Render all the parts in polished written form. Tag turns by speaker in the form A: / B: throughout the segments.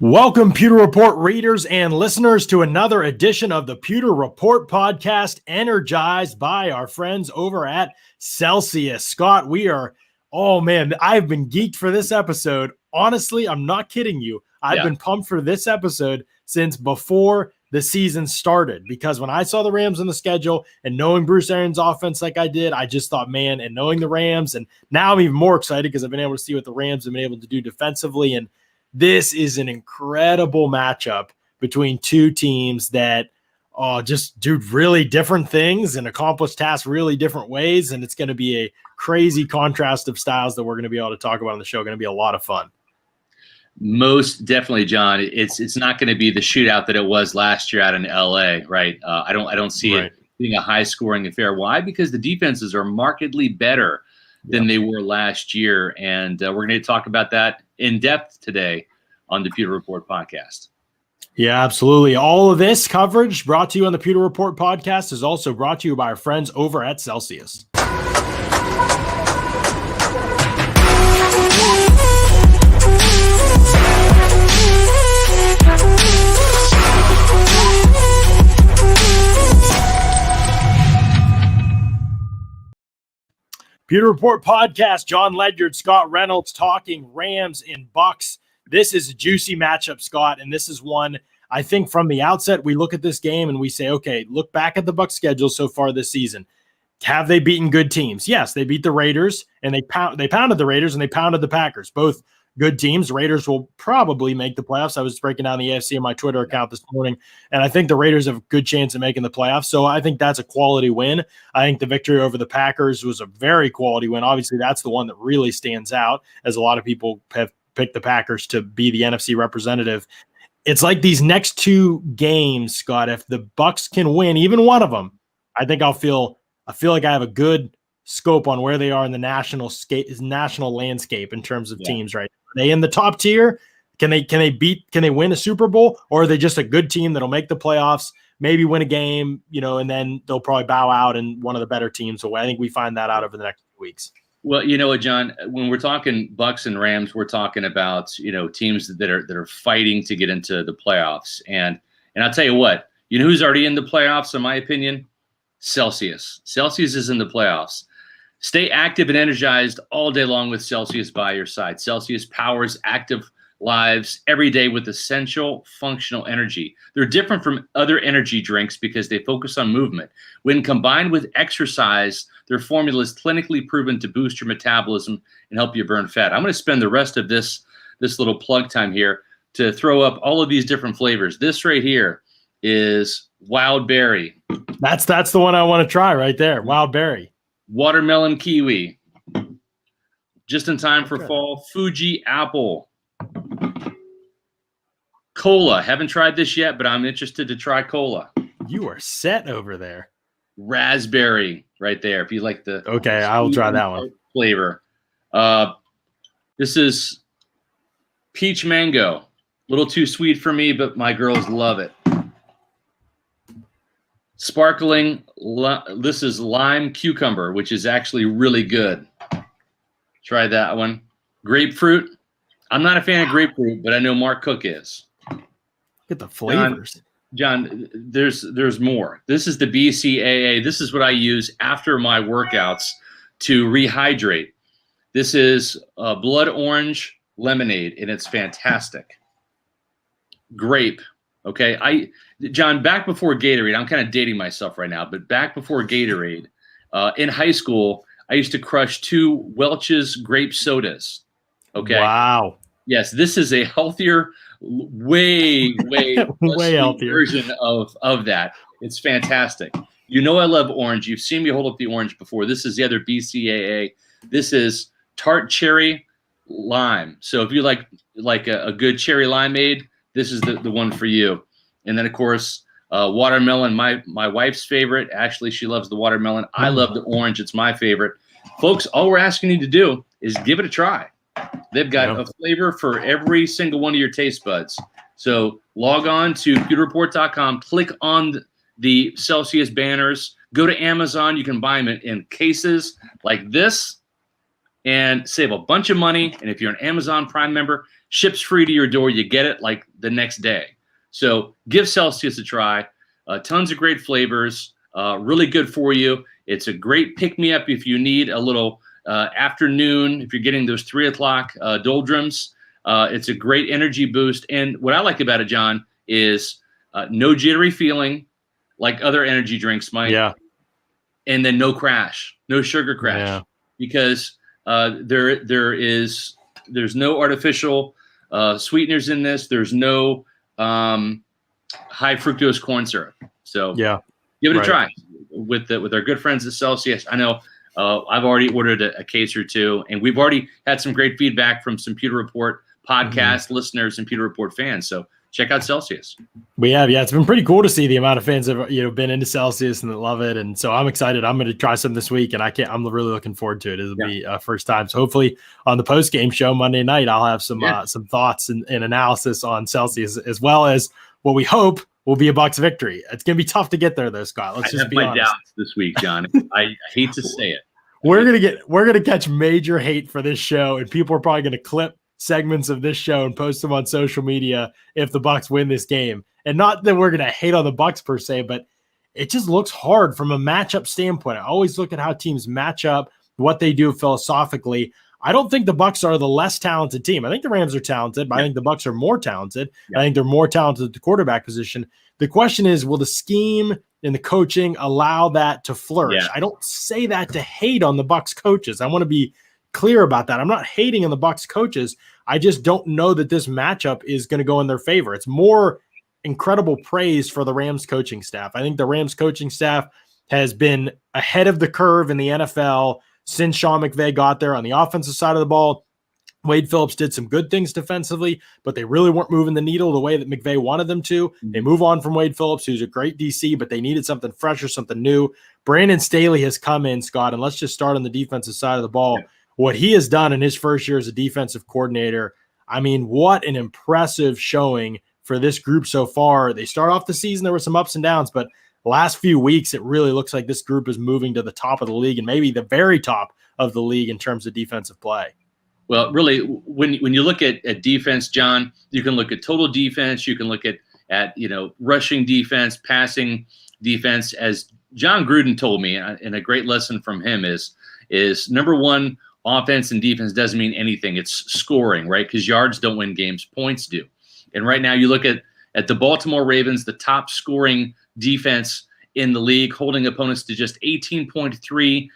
A: Welcome, Pewter Report readers and listeners, to another edition of the Pewter Report podcast, energized by our friends over at Celsius. Scott, I've been geeked for this episode. Honestly, I'm not kidding you. I've been pumped for this episode since before the season started, because when I saw the Rams on the schedule and knowing Bruce Arians' offense like I did, I just thought, man, and knowing the Rams, and now I'm even more excited because I've been able to see what the Rams have been able to do defensively. And this is an incredible matchup between two teams that just do really different things and accomplish tasks really different ways. And it's going to be a crazy contrast of styles that we're going to be able to talk about on the show. Going to be a lot of fun.
B: Most definitely, John. It's not going to be the shootout that it was last year out in LA, right? I don't see it being a high scoring affair. Why? Because the defenses are markedly better than they were last year. And we're going to talk about that in depth today on the Pewter Report podcast.
A: Yeah, absolutely. All of this coverage brought to you on the Pewter Report podcast is also brought to you by our friends over at Celsius. Pewter Report podcast, John Ledyard, Scott Reynolds talking Rams and Bucs. This is a juicy matchup, Scott, and this is one, I think from the outset, we look at this game and we say, okay, look back at the Bucs schedule so far this season. Have they beaten good teams? Yes, they beat the Raiders, and they pounded the Raiders, and they pounded the Packers. Both good teams. Raiders will probably make the playoffs. I was breaking down the AFC on my Twitter account this morning, and I think the Raiders have a good chance of making the playoffs. So I think that's a quality win. I think the victory over the Packers was a very quality win. Obviously, that's the one that really stands out, as a lot of people have picked the Packers to be the NFC representative. It's like these next two games, Scott, if the Bucs can win even one of them, I think I feel like I have a good scope on where they are in the national landscape in terms of teams, right? Are they in the top tier? Can they win a Super Bowl, or are they just a good team that'll make the playoffs, maybe win a game, and then they'll probably bow out and one of the better teams away? I think we find that out over the next few weeks.
B: Well, you know what, John, when we're talking Bucs and Rams, we're talking about, teams that are fighting to get into the playoffs. And I'll tell you what, who's already in the playoffs, in my opinion? Celsius. Celsius is in the playoffs. Stay active and energized all day long with Celsius by your side. Celsius powers active lives every day with essential functional energy. They're different from other energy drinks because they focus on movement. When combined with exercise, their formula is clinically proven to boost your metabolism and help you burn fat. I'm going to spend the rest of this little plug time here to throw up all of these different flavors. This right here is wild berry.
A: That's the one I want to try right there. Wild berry.
B: Watermelon kiwi. Just in time for fall. Fuji apple. Cola. Haven't tried this yet, but I'm interested to try cola.
A: You are set over there.
B: Raspberry right there. If you like the
A: I'll try that one.
B: Flavor. This is peach mango. A little too sweet for me, but my girls love it. Sparkling. This is lime cucumber, which is actually really good. Try that one. Grapefruit. I'm not a fan of grapefruit, but I know Mark Cook is.
A: Look at the flavors.
B: John, there's more. This is the BCAA. This is what I use after my workouts to rehydrate. This is blood orange lemonade, and it's fantastic. Grape. Okay. John, back before Gatorade, I'm kind of dating myself right now, but back before Gatorade, in high school, I used to crush 2 Welch's grape sodas. Okay.
A: Wow.
B: Yes, this is a healthier, way
A: way healthier
B: version of that. It's fantastic. I love orange. You've seen me hold up the orange before. This is the other BCAA. This is tart cherry lime. So if you like a good cherry limeade, this is the one for you. And then of course, watermelon. My wife's favorite. Ashley, she loves the watermelon. I love the orange. It's my favorite. Folks, all we're asking you to do is give it a try. They've got a flavor for every single one of your taste buds. So log on to pewterreport.com, click on the Celsius banners, go to Amazon. You can buy them in cases like this and save a bunch of money. And if you're an Amazon Prime member, ships free to your door. You get it like the next day. So give Celsius a try. Tons of great flavors, really good for you. It's a great pick-me-up if you need a little afternoon, if you're getting those 3 o'clock doldrums. It's a great energy boost. And what I like about it, John, is no jittery feeling like other energy drinks might.
A: Yeah.
B: And then no crash, no sugar crash.
A: Yeah.
B: Because there's no artificial sweeteners in this. There's no high fructose corn syrup. So
A: yeah,
B: give it a try with our good friends at Celsius. I know I've already ordered a case or two, and we've already had some great feedback from some Pewter Report podcast listeners and Pewter Report fans. So check out Celsius.
A: We have, yeah. It's been pretty cool to see the amount of fans that have been into Celsius and that love it, and so I'm excited. I'm going to try some this week, and I'm really looking forward to it. It'll be first time. So hopefully on the post game show Monday night, I'll have some thoughts and analysis on Celsius, as well as what we hope will be a Bucs victory. It's going to be tough to get there, though, Scott. Let's just be honest. I have my
B: doubts this week, John. I hate to say it.
A: We're gonna catch major hate for this show, and people are probably going to clip segments of this show and post them on social media if the Bucs win this game. And not that we're going to hate on the Bucs per se, but it just looks hard from a matchup standpoint. I always look at how teams match up, what they do philosophically. I don't think the Bucs are the less talented team. I think the Rams are talented, but I think the Bucs are more talented. I think they're more talented at the quarterback position. The question is, will the scheme and the coaching allow that to flourish? I don't say that to hate on the Bucs coaches. I want to be clear about that. I'm not hating on the Bucs coaches. I just don't know that this matchup is going to go in their favor. It's more incredible praise for the Rams coaching staff. I think the Rams coaching staff has been ahead of the curve in the NFL since Sean McVay got there. On the offensive side of the ball, Wade Phillips did some good things defensively, but they really weren't moving the needle the way that McVay wanted them to. They move on from Wade Phillips, who's a great DC, but they needed something fresh or something new. Brandon Staley has come in, Scott, and let's just start on the defensive side of the ball. What he has done in his first year as a defensive coordinator, I mean, what an impressive showing for this group so far. They start off the season, there were some ups and downs, but last few weeks, it really looks like this group is moving to the top of the league and maybe the very top of the league in terms of defensive play.
B: Well, really, when you look at defense, John, you can look at total defense. You can look at rushing defense, passing defense. As John Gruden told me, and a great lesson from him is number one, offense and defense doesn't mean anything. It's scoring, right? Because yards don't win games, points do. And right now you look at the Baltimore Ravens, the top scoring defense in the league, holding opponents to just 18.3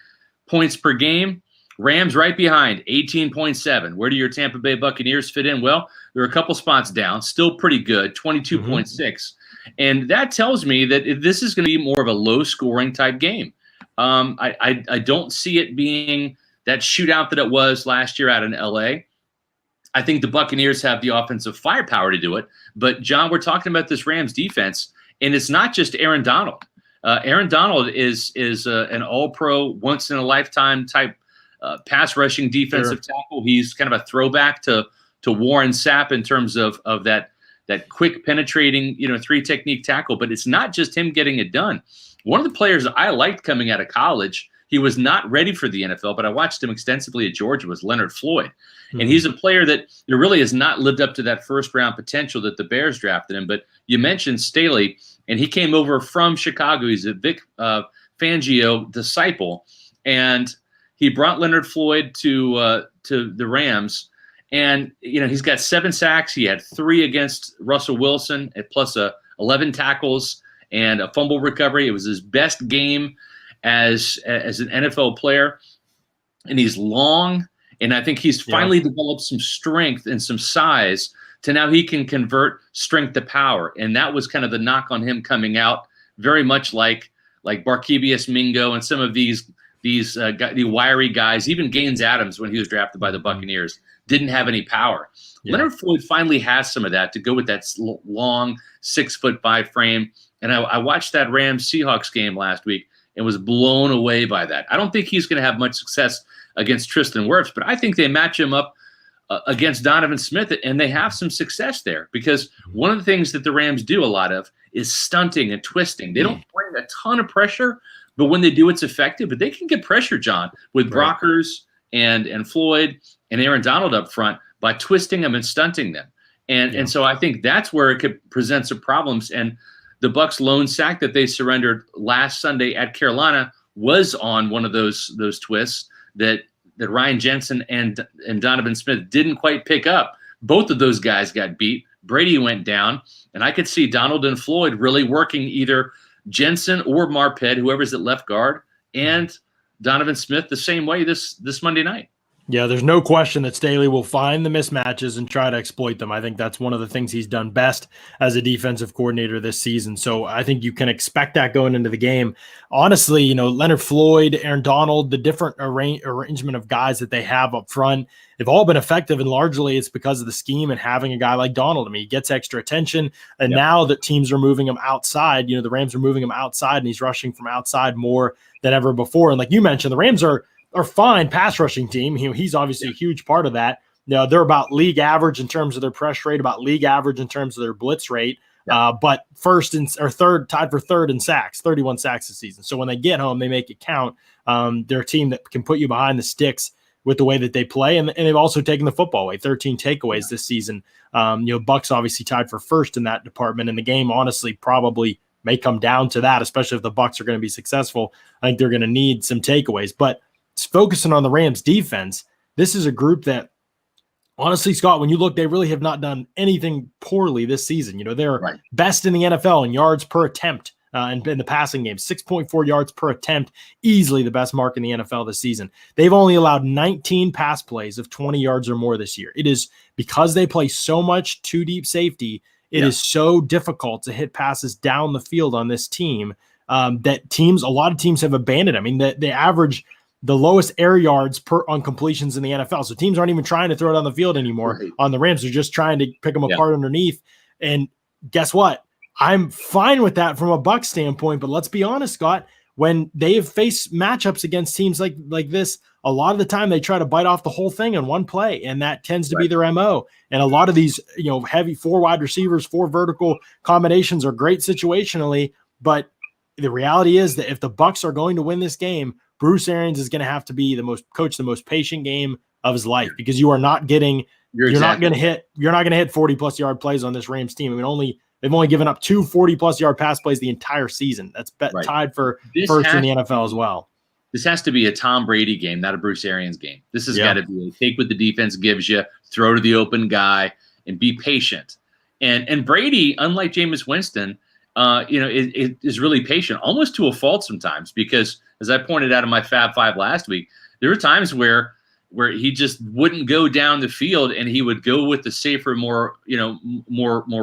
B: points per game. Rams right behind, 18.7. Where do your Tampa Bay Buccaneers fit in? Well, they're a couple spots down, still pretty good, 22.6. And that tells me that this is going to be more of a low-scoring type game. I don't see it being that shootout that it was last year out in L.A. I think the Buccaneers have the offensive firepower to do it. But, John, we're talking about this Rams defense, and it's not just Aaron Donald. Aaron Donald is an all-pro, once-in-a-lifetime type pass rushing defensive tackle. He's kind of a throwback to Warren Sapp in terms of that quick penetrating, three technique tackle. But it's not just him getting it done. One of the players that I liked coming out of college, he was not ready for the NFL, but I watched him extensively at Georgia, was Leonard Floyd. And he's a player that really has not lived up to that first round potential that the Bears drafted him. But you mentioned Staley, and he came over from Chicago. He's a Vic Fangio disciple. And he brought Leonard Floyd to the Rams, and he's got 7 sacks. He had 3 against Russell Wilson, plus 11 tackles and a fumble recovery. It was his best game as an NFL player, and he's long. And I think he's finally developed some strength and some size to now he can convert strength to power. And that was kind of the knock on him coming out, very much like Barkevious Mingo and some of these the wiry guys, even Gaines Adams when he was drafted by the Buccaneers, didn't have any power. Leonard Floyd finally has some of that to go with that long 6'5" frame. And I watched that Rams Seahawks game last week and was blown away by that. I don't think he's going to have much success against Tristan Wirfs, but I think they match him up against Donovan Smith, and they have some success there because one of the things that the Rams do a lot of is stunting and twisting. They don't bring a ton of pressure, but when they do, it's effective. But they can get pressure, John, with Brockers and Floyd and Aaron Donald up front by twisting them and stunting them. And so I think that's where it could present some problems. And the Bucs lone sack that they surrendered last Sunday at Carolina was on one of those twists that Ryan Jensen and Donovan Smith didn't quite pick up. Both of those guys got beat. Brady went down, and I could see Donald and Floyd really working either Jensen or Marpet, whoever's at left guard, and Donovan Smith the same way this Monday night.
A: Yeah, there's no question that Staley will find the mismatches and try to exploit them. I think that's one of the things he's done best as a defensive coordinator this season. So I think you can expect that going into the game. Honestly, Leonard Floyd, Aaron Donald, the different arrangement of guys that they have up front, they've all been effective, and largely it's because of the scheme and having a guy like Donald. I mean, he gets extra attention, and now that teams are moving him outside, the Rams are moving him outside, and he's rushing from outside more than ever before. And like you mentioned, the Rams are fine pass rushing team. He's obviously a huge part of that. They're about league average in terms of their pressure rate, about league average in terms of their blitz rate, but tied for third in sacks, 31 sacks this season. So when they get home, they make it count. They're a team that can put you behind the sticks with the way that they play, and they've also taken the football away, 13 takeaways this season. Bucs obviously tied for first in that department, and the game honestly probably may come down to that, especially if the Bucs are going to be successful. I think they're going to need some takeaways, but focusing on the Rams defense, this is a group that honestly, Scott, when you look, they really have not done anything poorly this season. They're best in the NFL in yards per attempt and in the passing game, 6.4 yards per attempt, easily the best mark in the NFL this season. They've only allowed 19 pass plays of 20 yards or more this year. It is because they play so much two deep safety. It is so difficult to hit passes down the field on this team that a lot of teams have abandoned. I mean, they average the lowest air yards on completions in the NFL. So teams aren't even trying to throw it on the field anymore. On the Rams, they're just trying to pick them apart underneath. And guess what? I'm fine with that from a Bucs standpoint, but let's be honest, Scott, when they have faced matchups against teams like this, a lot of the time they try to bite off the whole thing in one play, and that tends to be their MO. And a lot of these, heavy 4 wide receivers, 4 vertical combinations are great situationally, but the reality is that if the Bucs are going to win this game, Bruce Arians is going to have to be the most patient game of his life, because you are not getting, you're not going to hit 40 plus yard plays on this Rams team. I mean, they've only given up 2 40 plus yard pass plays the entire season. That's tied for first in the NFL as well.
B: This has to be a Tom Brady game, not a Bruce Arians game. This has got to be take what the defense gives you, throw to the open guy, and be patient. And Brady, unlike Jameis Winston, is really patient, almost to a fault sometimes, because as I pointed out in my Fab Five last week, there were times where he just wouldn't go down the field, and he would go with the safer, more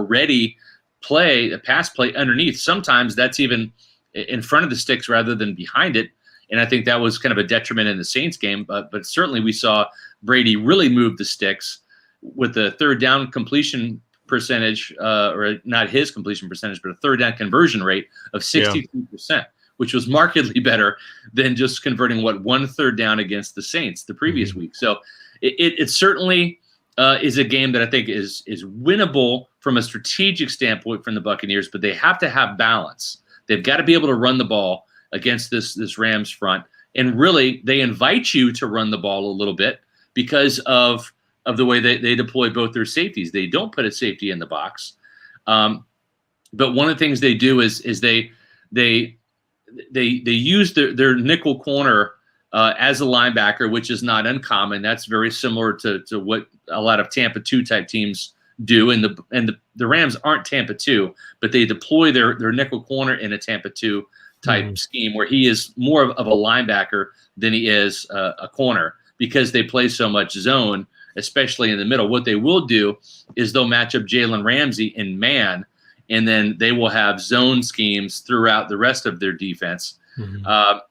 B: ready play, a pass play underneath. Sometimes that's even in front of the sticks rather than behind it. And I think that was kind of a detriment in the Saints game. But certainly we saw Brady really move the sticks with the third down completion percentage, or not his completion percentage, but a third down conversion rate of 62%, which was markedly better than just converting one third down against the Saints the previous week. So it certainly is a game that I think is winnable from a strategic standpoint from the Buccaneers, but they have to have balance. They've got to be able to run the ball against this Rams front. And really, they invite you to run the ball a little bit because of the way they deploy both their safeties. They don't put a safety in the box. But one of the things they do is they use their nickel corner as a linebacker, which is not uncommon. That's very similar to what a lot of Tampa 2 type teams do. And the Rams aren't Tampa 2, but they deploy their nickel corner in a Tampa 2 type scheme, where he is more of a linebacker than he is a corner, because they play so much zone, especially in the middle. What they will do is they'll match up Jalen Ramsey in man, and then they will have zone schemes throughout the rest of their defense. And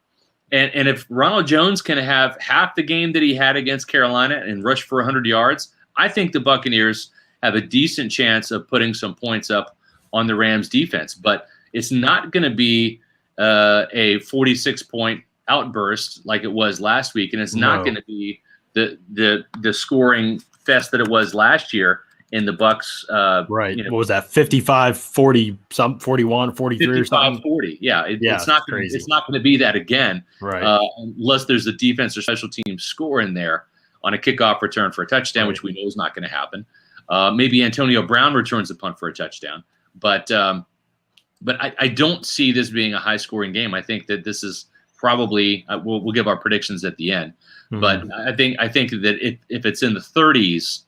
B: if Ronald Jones can have half the game that he had against Carolina and rush for 100 yards, I think the Buccaneers have a decent chance of putting some points up on the Rams defense. But it's not going to be a 46-point outburst like it was last week, and it's not going to be the scoring fest that it was last year in the Bucs.
A: What was that? 55, 40, some 41, 43 or something?
B: 40. Yeah. It's not going to be that again. Unless there's a defense or special team score in there. on a kickoff return for a touchdown, which we know is not going to happen. Maybe Antonio Brown returns a punt for a touchdown, but I don't see this being a high-scoring game. I think that this is probably we'll give our predictions at the end, but I think that if it's in the 30s,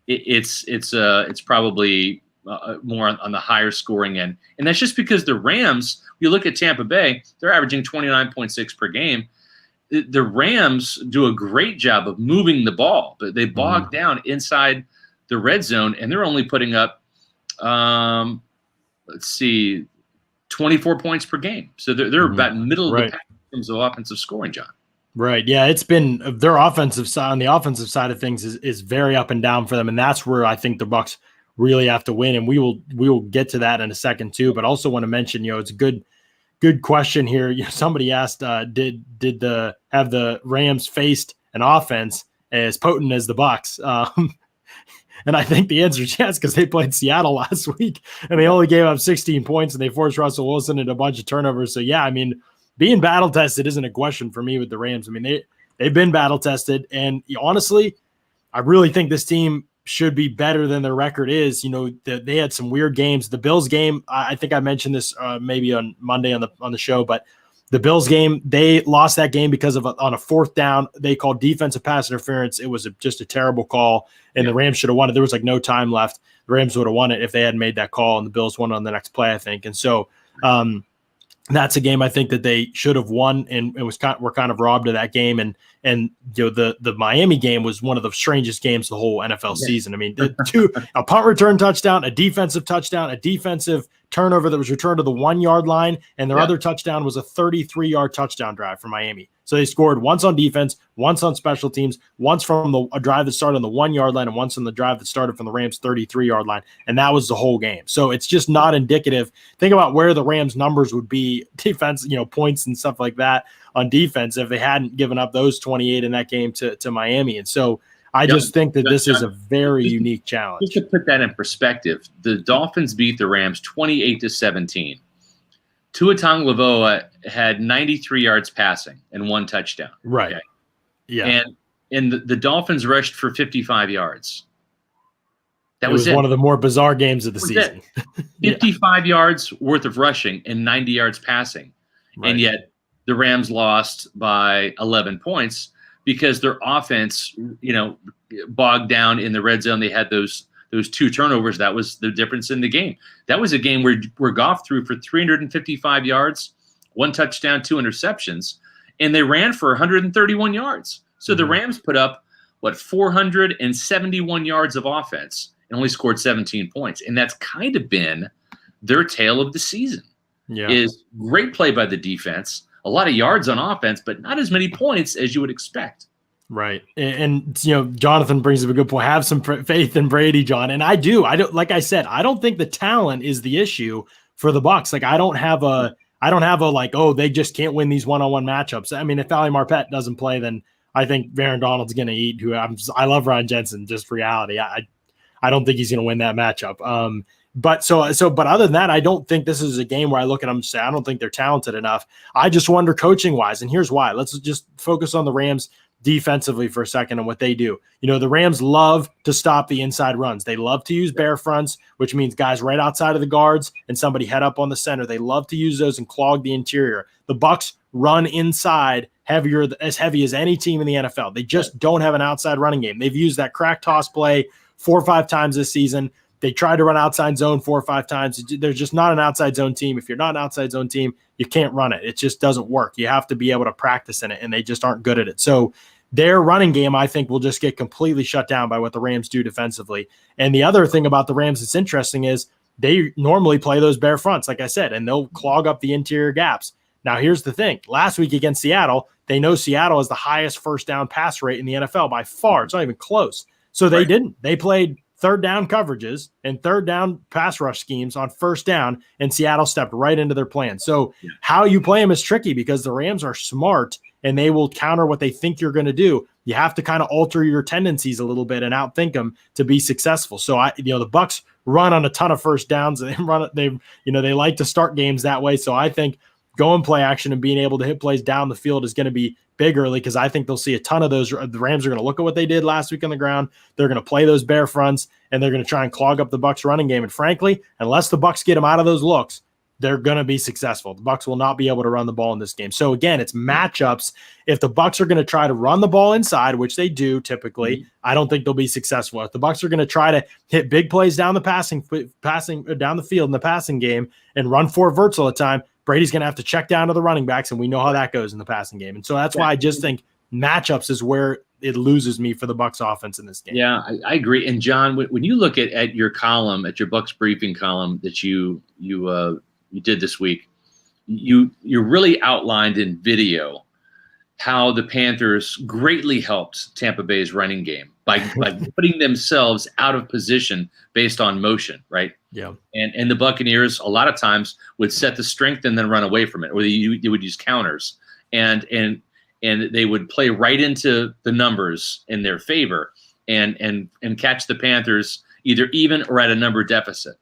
B: it's probably more on the higher scoring end, and that's just because the Rams. You look at Tampa Bay; they're averaging 29.6 per game. The Rams do a great job of moving the ball, but they bog down inside the red zone, and they're only putting up, 24 points per game. So they're about middle of the pack in terms of offensive scoring, John.
A: Right. Yeah, it's been their offensive side. On the offensive side of things is very up and down for them, and that's where I think the Bucs really have to win. And we will get to that in a second too. But also want to mention, it's a good question here. Somebody asked, did have the Rams faced an offense as potent as the Bucs? And I think the answer is yes, because they played Seattle last week and they only gave up 16 points and they forced Russell Wilson into a bunch of turnovers. So yeah, I mean, being battle tested isn't a question for me with the Rams. I mean, they've been battle tested, and honestly, I really think this team should be better than their record is. They had some weird games. The Bills game, I think I mentioned this maybe on Monday on the show, but the Bills game, they lost that game because of on a fourth down, they called defensive pass interference. It was just a terrible call, and the Rams should have won it. There was no time left. The Rams would have won it if they had made that call, and the Bills won on the next play, I think. And so that's a game I think that they should have won, and we're kind of robbed of that game. And the Miami game was one of the strangest games the whole NFL season. I mean, a punt return touchdown, a defensive turnover that was returned to the 1 yard line, and their other touchdown was a 33-yard touchdown drive for Miami. So they scored once on defense, once on special teams, once from a drive that started on the 1 yard line, and once on the drive that started from the Rams' 33-yard line, and that was the whole game. So it's just not indicative. Think about where the Rams' numbers would be, defense, points and stuff like that on defense if they hadn't given up those 28 in that game to Miami. And so I just think that this is a very unique challenge.
B: Just to put that in perspective, the Dolphins beat the Rams 28-17. Tua Tagovailoa had 93 yards passing and 1 touchdown.
A: Right.
B: Okay?
A: Yeah.
B: And the Dolphins rushed for 55 yards. That was
A: one of the more bizarre games of the season.
B: 55 yards worth of rushing and 90 yards passing. Right. And yet the Rams lost by 11 points because their offense, bogged down in the red zone. They had those 2 turnovers. That was the difference in the game. That was a game where Goff threw for 355 yards, 1 touchdown, 2 interceptions, and they ran for 131 yards. So the Rams put up, 471 yards of offense and only scored 17 points. And that's kind of been their tale of the season.
A: Yeah.
B: Is great play by the defense, a lot of yards on offense, but not as many points as you would expect.
A: Right. And Jonathan brings up a good point. Have some faith in Brady, John. And I do. Like I said, I don't think the talent is the issue for the Bucs. I don't have a they just can't win these one-on-one matchups. I mean, if Ali Marpet doesn't play, then I think Aaron Donald's going to eat. I love Ryan Jensen, just reality. I don't think he's going to win that matchup. But other than that, I don't think this is a game where I look at them and say, I don't think they're talented enough. I just wonder coaching wise. And here's why. Let's just focus on the Rams defensively for a second and what they do. The Rams love to stop the inside runs. They love to use bear fronts, which means guys right outside of the guards and somebody head up on the center. They love to use those and clog the interior. The Bucs run inside as heavy as any team in the NFL. They just don't have an outside running game. They've used that crack toss play 4 or 5 times this season. They tried to run outside zone 4 or 5 times. They're just not an outside zone team. If you're not an outside zone team, you can't run it. It just doesn't work. You have to be able to practice in it, and they just aren't good at it. So their running game, I think, will just get completely shut down by what the Rams do defensively. And the other thing about the Rams that's interesting is they normally play those bare fronts, like I said, and they'll clog up the interior gaps. Now, here's the thing. Last week against Seattle, they know Seattle has the highest first down pass rate in the NFL by far. It's not even close. So they didn't. They played third down coverages and third down pass rush schemes on first down, and Seattle stepped right into their plan. So how you play them is tricky because the Rams are smart and they will counter what they think you're going to do. You have to kind of alter your tendencies a little bit and outthink them to be successful. So the Bucs run on a ton of first downs and they like to start games that way. So I think going play action and being able to hit plays down the field is going to be big early, because I think they'll see a ton of those. The Rams are going to look at what they did last week on the ground. They're going to play those bear fronts, and they're going to try and clog up the Bucs running game. And frankly, unless the Bucs get them out of those looks, they're going to be successful. The Bucs will not be able to run the ball in this game. So again, it's matchups. If the Bucs are going to try to run the ball inside, which they do typically, I don't think they'll be successful. If the Bucs are going to try to hit big plays down the passing down the field in the passing game and run 4 verts all the time, Brady's going to have to check down to the running backs, and we know how that goes in the passing game. And so that's why I just think matchups is where it loses me for the Bucs offense in this game.
B: Yeah, I agree. And John, when you look at your column, at your Bucs briefing column that you did this week, you really outlined in video how the Panthers greatly helped Tampa Bay's running game by putting themselves out of position based on motion, right?
A: Yeah.
B: And the Buccaneers a lot of times would set the strength and then run away from it, or they would use counters, and they would play right into the numbers in their favor and catch the Panthers either even or at a number deficit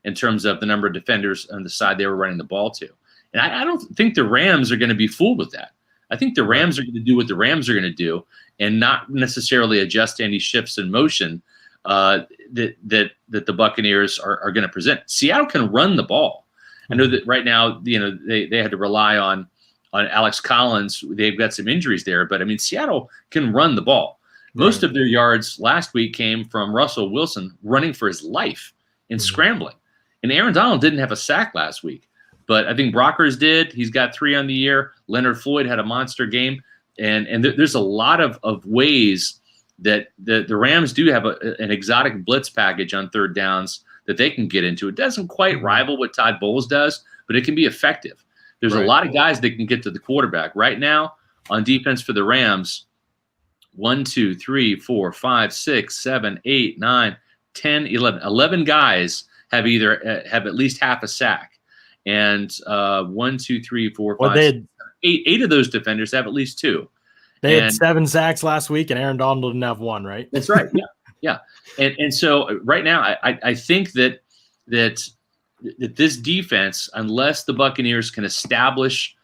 B: in terms of the number of defenders on the side they were running the ball to. And I don't think the Rams are going to be fooled with that. I think the Rams are going to do what the Rams are going to do and not necessarily adjust any shifts in motion that the Buccaneers are going to present. Seattle can run the ball. I know that right now, they had to rely on Alex Collins. They've got some injuries there, but I mean, Seattle can run the ball. Most of their yards last week came from Russell Wilson running for his life and scrambling. And Aaron Donald didn't have a sack last week, but I think Brockers did. He's got 3 on the year. Leonard Floyd had a monster game. And there's a lot of ways that the Rams do have an exotic blitz package on third downs that they can get into. It doesn't quite rival what Todd Bowles does, but it can be effective. There's a lot of guys that can get to the quarterback. Right now, on defense for the Rams, 1, 2, 3, 4, 5, 6, 7, 8, 9, 10, 11. 11 guys have at least half a sack. And 1, 2, 3, 4, 5, 6, 8 of those defenders have at least 2.
A: They had 7 sacks last week, and Aaron Donald didn't have 1, right?
B: That's right. Yeah. And so right now, I think that this defense, unless the Buccaneers can establish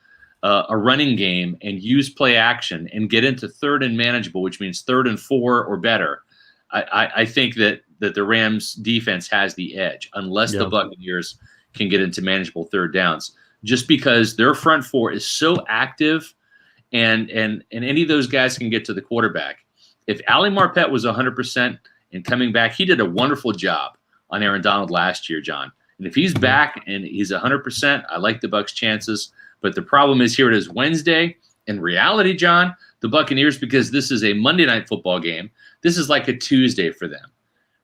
B: a running game and use play action and get into 3rd and manageable, which means 3rd and 4 or better, I think that the Rams defense has the edge, unless the Buccaneers can get into manageable 3rd downs, just because their front 4 is so active and any of those guys can get to the quarterback. If Ali Marpet was 100% and coming back, he did a wonderful job on Aaron Donald last year, John. And if he's back and he's 100%, I like the Bucs' chances. But the problem is, here it is Wednesday. In reality, John, the Buccaneers, because this is a Monday night football game, this is like a Tuesday for them,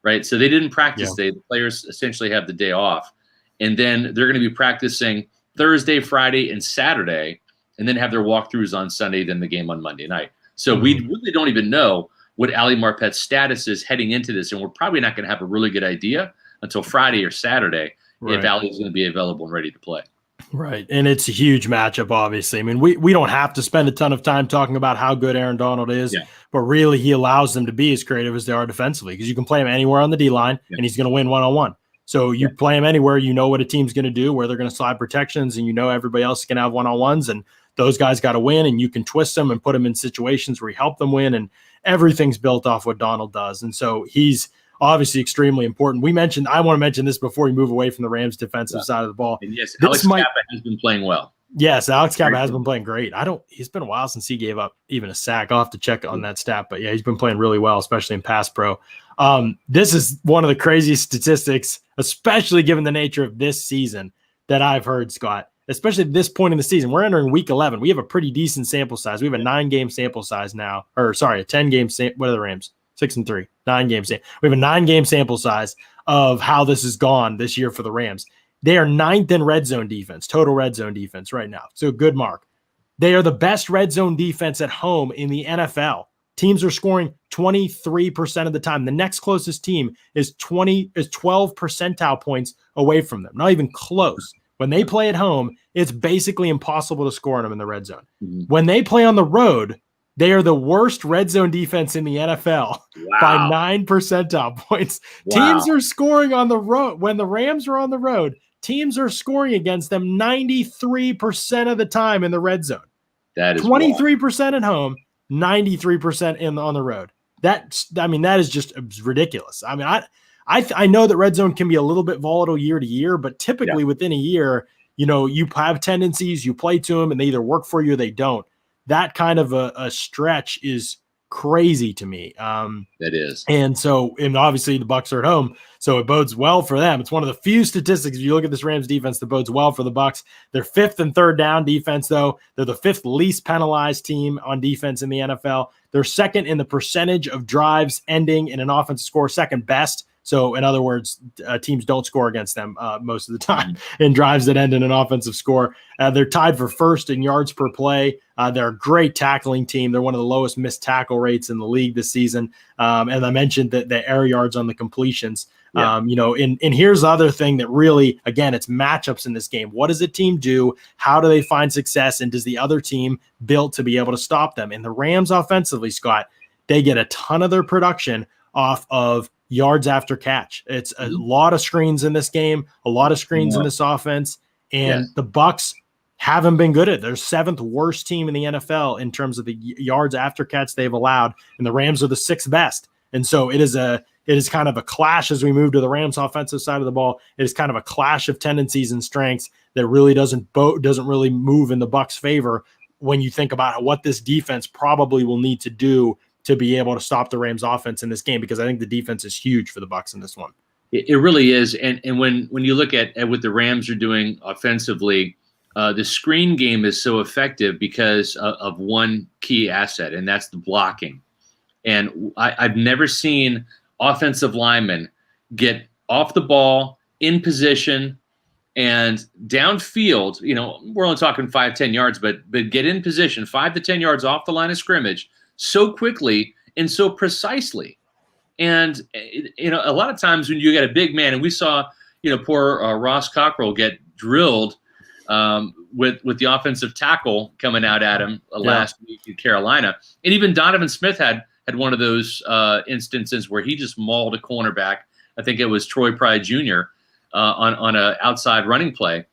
B: right? So they didn't practice today. The players essentially have the day off. And then they're going to be practicing Thursday, Friday, and Saturday, and then have their walkthroughs on Sunday, then the game on Monday night. So we really don't even know what Ali Marpet's status is heading into this, and we're probably not going to have a really good idea until Friday or Saturday if Ali is going to be available and ready to play.
A: Right, and it's a huge matchup, obviously. I mean, we don't have to spend a ton of time talking about how good Aaron Donald is, but really he allows them to be as creative as they are defensively, because you can play him anywhere on the D-line, and he's going to win one-on-one. So you play him anywhere, you know what a team's going to do, where they're going to slide protections, and you know everybody else is going to have one-on-ones, and those guys got to win, and you can twist them and put them in situations where you help them win, and everything's built off what Donald does. And so he's obviously extremely important. I want to mention this before we move away from the Rams defensive side of the ball.
B: And yes, Alex Kappa has been playing well.
A: Yes, Alex Kappa has been playing great. He's been a while since he gave up even a sack. I'll have to check on that stat, but yeah, he's been playing really well, especially in pass pro. This is one of the craziest statistics, especially given the nature of this season, that I've heard, Scott, especially at this point in the season. We're entering week 11. We have a pretty decent sample size. We have a 9-game sample size now, or sorry, a 10-game what are the Rams? 6-3, 9 games. We have a 9-game sample size of how this has gone this year for the Rams. They are 9th in red zone defense, total red zone defense right now. So good mark. They are the best red zone defense at home in the NFL. Teams are scoring 23% of the time. The next closest team is 12 percentile points away from them. Not even close. When they play at home, it's basically impossible to score on them in the red zone. When they play on the road, they are the worst red zone defense in the NFL by 9 percentile points. Teams are scoring on the road. When the Rams are on the road, teams are scoring against them 93% of the time in the red zone.
B: That is
A: 23% at home, 93% on the road. That is just ridiculous. I mean, I know that red zone can be a little bit volatile year to year, but typically within a year, you have tendencies, you play to them, and they either work for you or they don't. That kind of a stretch is crazy to me.
B: That is.
A: And obviously the Bucs are at home, so it bodes well for them. It's one of the few statistics, if you look at this Rams defense, that bodes well for the Bucs. They're 5th and 3rd down defense, though. They're the 5th least penalized team on defense in the NFL. They're 2nd in the percentage of drives ending in an offensive score, 2nd best. So, in other words, teams don't score against them most of the time in drives that end in an offensive score. They're tied for 1st in yards per play. They're a great tackling team. They're one of the lowest missed tackle rates in the league this season. And I mentioned that the air yards on the completions. And here's the other thing that really, again, it's matchups in this game. What does a team do? How do they find success? And does the other team build to be able to stop them? And the Rams offensively, Scott, they get a ton of their production off of yards after catch. It's a lot of screens in this game, a lot of screens in this offense, and the Bucs haven't been good at it. They're 7th worst team in the NFL in terms of the yards after catch they've allowed, and the Rams are the 6th best. And so it is kind of a clash as we move to the Rams offensive side of the ball. It is kind of a clash of tendencies and strengths that really doesn't really move in the Bucs' favor when you think about what this defense probably will need to do to be able to stop the Rams offense in this game, because I think the defense is huge for the Bucs in this one.
B: It really is. And when you look at what the Rams are doing offensively, the screen game is so effective because of one key asset, and that's the blocking. And I've never seen offensive linemen get off the ball, in position, and downfield. We're only talking 5-10 yards, but get in position 5 to 10 yards off the line of scrimmage so quickly and so precisely. And a lot of times when you get a big man, and we saw poor Ross Cockrell get drilled with the offensive tackle coming out at him last week in Carolina, and even Donovan Smith had one of those instances where he just mauled a cornerback. I think it was Troy Pride Jr. On an outside running play.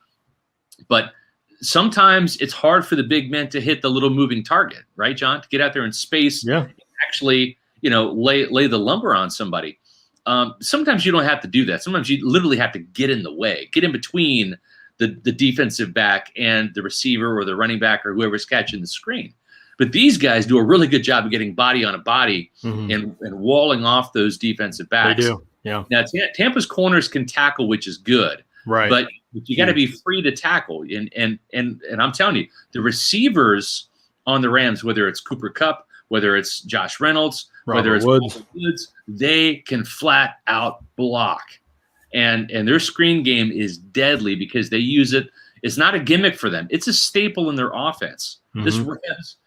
B: But sometimes it's hard for the big men to hit the little moving target, right, John? To get out there in space, and actually, lay the lumber on somebody. Sometimes you don't have to do that. Sometimes you literally have to get in the way, get in between the defensive back and the receiver or the running back or whoever's catching the screen. But these guys do a really good job of getting body on a body and walling off those defensive backs.
A: They do, yeah.
B: Now, Tampa's corners can tackle, which is good.
A: Right.
B: But you got to be free to tackle. And I'm telling you, the receivers on the Rams, whether it's Cooper Kupp, whether it's Josh Reynolds, whether it's Robert Woods, they can flat out block. And their screen game is deadly because they use it. It's not a gimmick for them. It's a staple in their offense. This Rams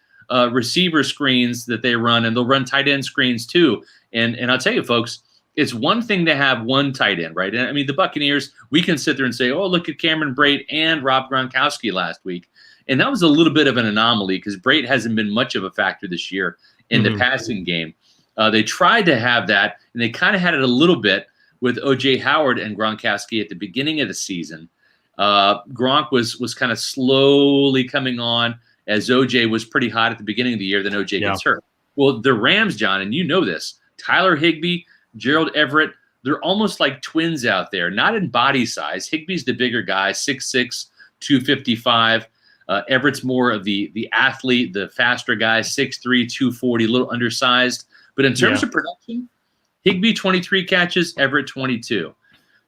B: receiver screens that they run, and they'll run tight end screens too. And I'll tell you, folks, it's one thing to have one tight end, right? And I mean, the Buccaneers, we can sit there and say, oh, look at Cameron Brate and Rob Gronkowski last week. And that was a little bit of an anomaly because Brate hasn't been much of a factor this year in the passing game. They tried to have that, and they kind of had it a little bit with O.J. Howard and Gronkowski at the beginning of the season. Gronk was kind of slowly coming on as O.J. was pretty hot at the beginning of the year, then O.J. gets hurt. Well, the Rams, John, and you know this, Tyler Higbee, Gerald Everett, they're almost like twins out there, not in body size. Higbee's the bigger guy, 6'6", 255. Everett's more of the athlete, the faster guy, 6'3", 240, a little undersized. But in terms of production, Higbee 23 catches, Everett 22.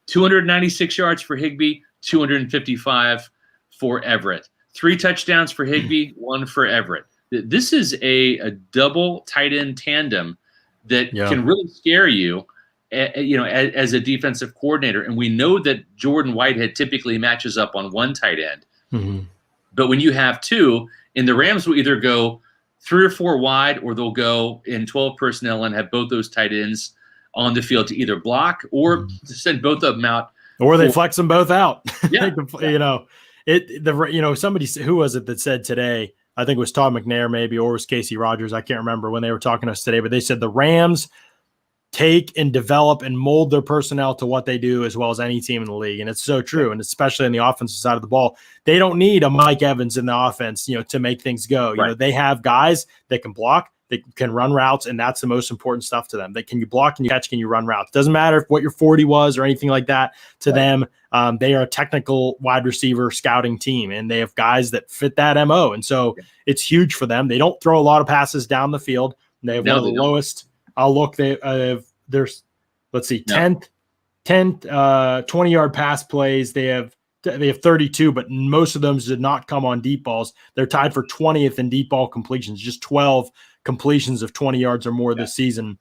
B: 296 yards for Higbee, 255 for Everett. 3 touchdowns for Higbee, 1 for Everett. This is a double tight end tandem that can really scare you, as a defensive coordinator. And we know that Jordan Whitehead typically matches up on one tight end. But when you have two, and the Rams will either go 3 or 4 wide, or they'll go in 12 personnel and have both those tight ends on the field to either block or to send both of them out.
A: Or they flex them both out.
B: Yeah.
A: Somebody, who was it that said today, I think it was Todd McNair maybe, or it was Casey Rogers, I can't remember when they were talking to us today, but they said the Rams take and develop and mold their personnel to what they do as well as any team in the league. And it's so true. And especially on the offensive side of the ball, they don't need a Mike Evans in the offense, to make things go. They have guys that can block, they can run routes, and that's the most important stuff to them. Can you block, can you catch, can you run routes? Doesn't matter what your 40 was or anything like that to them. They are a technical wide receiver scouting team, and they have guys that fit that MO. And so it's huge for them. They don't throw a lot of passes down the field. They have one of the lowest. I'll look. There's, let's see, 10th 20-yard pass plays. They have 32, but most of them did not come on deep balls. They're tied for 20th in deep ball completions, just 12 completions of 20 yards or more this season.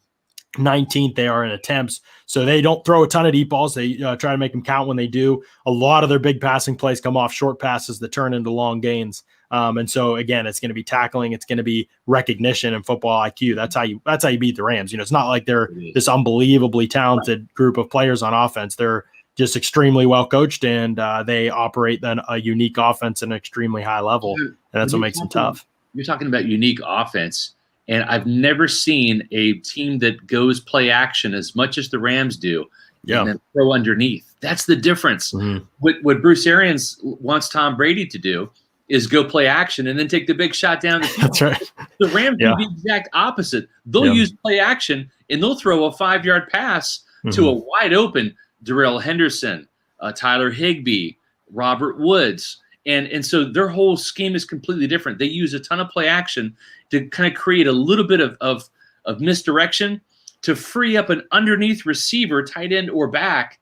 A: 19th they are in attempts. So they don't throw a ton of deep balls. They try to make them count when they do. A lot of their big passing plays come off short passes that turn into long gains. And so again, it's going to be tackling, it's going to be recognition and football IQ. That's how you beat the Rams. It's not like they're this unbelievably talented group of players on offense. They're just extremely well coached, and they operate then a unique offense at an extremely high level, and that's what makes them tough.
B: You're talking about unique offense, and I've never seen a team that goes play action as much as the Rams do, and then throw underneath. That's the difference. What Bruce Arians wants Tom Brady to do is go play action and then take the big shot down the field.
A: That's right.
B: The Rams do the exact opposite. They'll use play action, and they'll throw a 5-yard pass to a wide open Darrell Henderson, Tyler Higbee, Robert Woods. And so their whole scheme is completely different. They use a ton of play action to kind of create a little bit of misdirection to free up an underneath receiver, tight end or back,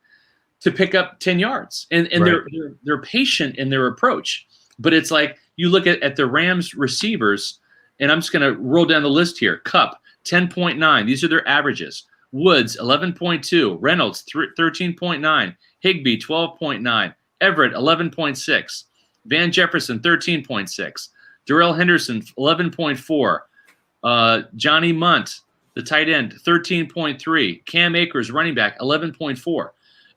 B: to pick up 10 yards. And they're patient in their approach. But it's like you look at the Rams receivers, and I'm just going to roll down the list here. Kupp, 10.9. These are their averages. Woods, 11.2. Reynolds, 13.9. Higbee, 12.9. Everett, 11.6. Van Jefferson, 13.6. Darrell Henderson, 11.4. Johnny Munt, the tight end, 13.3. Cam Akers, running back, 11.4.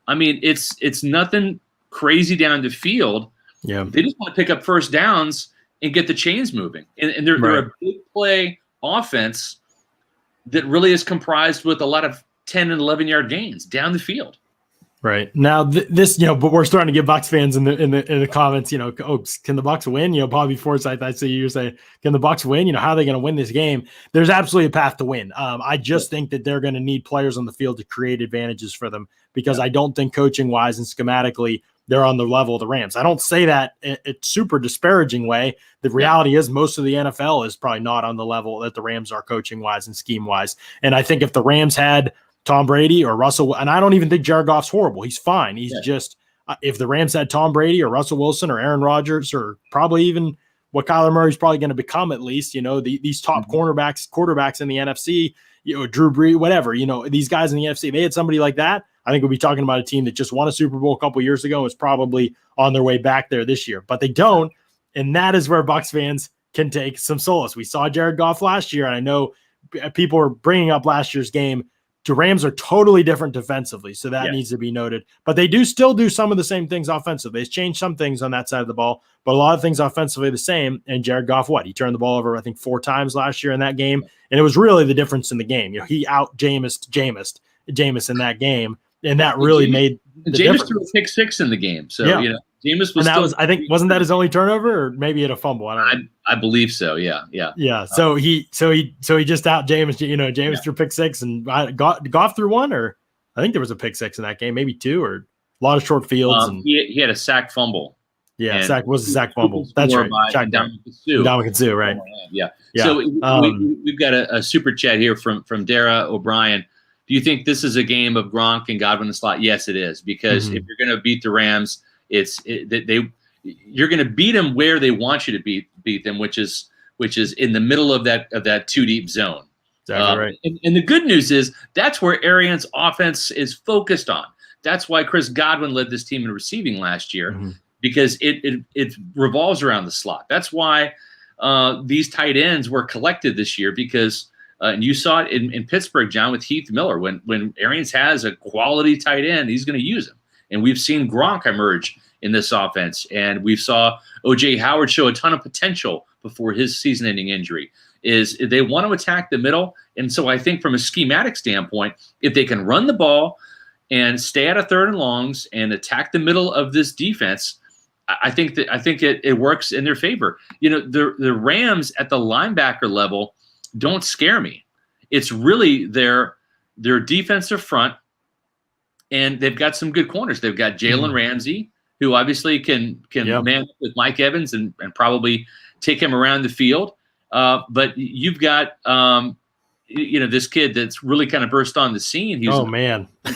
B: I mean, it's nothing crazy down the field.
A: Yeah,
B: they just want to pick up first downs and get the chains moving. And they're a big play offense that really is comprised with a lot of 10 and 11-yard gains down the field.
A: Right. Now this, but we're starting to get Bucs fans in the comments, can the Bucs win? Bobby Forsythe, I see you're saying, can the Bucs win? How are they going to win this game? There's absolutely a path to win. I just think that they're going to need players on the field to create advantages for them, because I don't think coaching wise and schematically they're on the level of the Rams. I don't say that in a super disparaging way. The reality is most of the NFL is probably not on the level that the Rams are coaching wise and scheme wise. And I think if the Rams had Tom Brady or Russell, and I don't even think Jared Goff's horrible. He's fine. He's just, if the Rams had Tom Brady or Russell Wilson or Aaron Rodgers, or probably even what Kyler Murray's probably going to become at least, these top quarterbacks in the NFC, Drew Brees, whatever, these guys in the NFC, they had somebody like that, I think we'll be talking about a team that just won a Super Bowl a couple years ago and is probably on their way back there this year. But they don't, and that is where Bucs fans can take some solace. We saw Jared Goff last year, and I know people are bringing up last year's game. The Rams are totally different defensively, so that needs to be noted. But they do still do some of the same things offensively. They've changed some things on that side of the ball, but a lot of things offensively the same. And Jared Goff, he turned the ball over, I think, 4 times last year in that game, and it was really the difference in the game. He out Jameis in that game, and that really made the difference.
B: Threw a pick 6 in the was Jameis was.
A: And that was, I think, wasn't that his only turnover, or maybe he had a fumble? I don't know.
B: I believe so. Yeah.
A: So he just out Jameis. Jameis threw pick 6, and Goff threw 1, or I think there was a pick 6 in that game, maybe 2, or a lot of short fields. And
B: he had a sack fumble.
A: Yeah, sack fumble. That's right. Dominican Sue, right?
B: Yeah. So we've got a super chat here from Dara O'Brien. Do you think this is a game of Gronk and Godwin in the slot? Yes, it is, because if you're going to beat the Rams, you're going to beat them where they want you to beat them, which is in the middle of that 2 deep zone.
A: Exactly right.
B: And the good news is that's where Arians' offense is focused on. That's why Chris Godwin led this team in receiving last year, because it revolves around the slot. That's why these tight ends were collected this year, because and you saw it in Pittsburgh, John, with Heath Miller. When Arians has a quality tight end, he's going to use him. And we've seen Gronk emerge in this offense, and we saw O.J. Howard show a ton of potential before his season-ending injury. is they want to attack the middle. And so I think from a schematic standpoint, if they can run the ball and stay out of third and longs and attack the middle of this defense, I think it works in their favor. The Rams at the linebacker level don't scare me. It's really their defensive front, and they've got some good corners. They've got Jalen Ramsey, who obviously can man up with Mike Evans and probably take him around the field. But you've got this kid that's really kind of burst on the scene.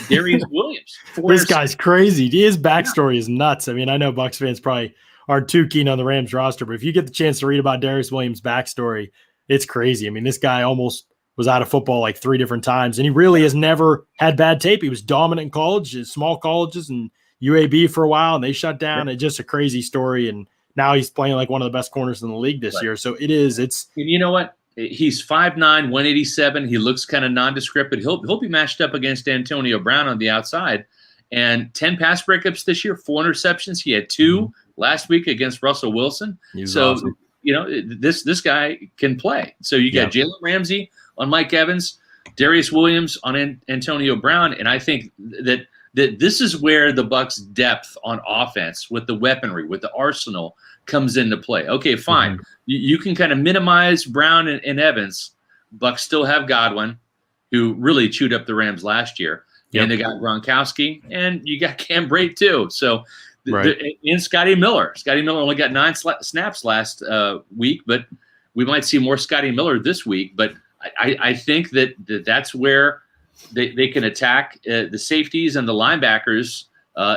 B: Darius Williams.
A: This guy's crazy. His backstory is nuts. I mean, I know Bucs fans probably aren't too keen on the Rams roster, but if you get the chance to read about Darius Williams' backstory, it's crazy. I mean, this guy almost was out of football like 3 different times, and he really has never had bad tape. He was dominant in college, small colleges, and UAB for a while, and they shut down. It's just a crazy story, and now he's playing like one of the best corners in the league this year. So it's. And
B: you know what? He's 5'9", 187. He looks kind of nondescript, but he'll be matched up against Antonio Brown on the outside. And 10 pass breakups this year, 4 interceptions. He had 2 last week against Russell Wilson. Awesome. This guy can play. So you got Jalen Ramsey on Mike Evans, Darius Williams on Antonio Brown, and I think that this is where the Bucs' depth on offense with the weaponry, with the arsenal, comes into play. Okay, fine. You can kind of minimize Brown and Evans. Bucs still have Godwin, who really chewed up the Rams last year. And they got Gronkowski, and you got Cam Brate too. So, and Scotty Miller. Scotty Miller only got 9 snaps last week, but we might see more Scotty Miller this week. But I think that's where they can attack the safeties and the linebackers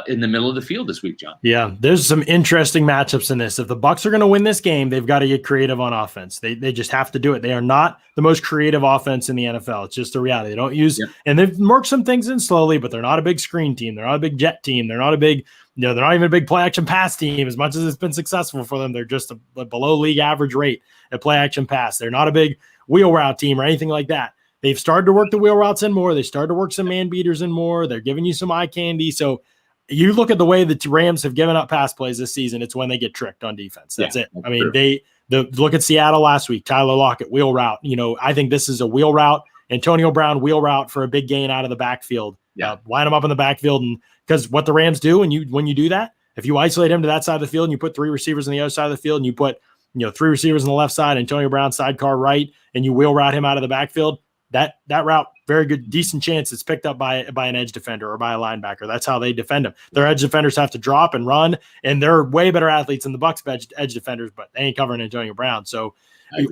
B: in the middle of the field this week, John.
A: Yeah, there's some interesting matchups in this. If the Bucs are going to win this game, they've got to get creative on offense. They just have to do it. They are not the most creative offense in the NFL. It's just a reality. They don't use and they've worked some things in slowly, but they're not a big screen team. They're not a big jet team. They're not a big, they're not even a big play action pass team. As much as it's been successful for them, they're just a below league average rate at play action pass. They're not a big wheel route team or anything like that. They've started to work the wheel routes in more. They started to work some man beaters in more. They're giving you some eye candy. So you look at the way the Rams have given up pass plays this season, it's when they get tricked on defense. That's it. I mean, look at Seattle last week, Tyler Lockett, wheel route. I think this is a wheel route. Antonio Brown, wheel route for a big gain out of the backfield. Line him up in the backfield. And because what the Rams do when you do that, if you isolate him to that side of the field and you put 3 receivers on the other side of the field and you put 3 receivers on the left side, Antonio Brown sidecar right, and you wheel route him out of the backfield, that route, very good, decent chance it's picked up by an edge defender or by a linebacker. That's how they defend them. Their edge defenders have to drop and run, and they're way better athletes than the Bucs edge defenders, but they ain't covering Antonio Brown. So,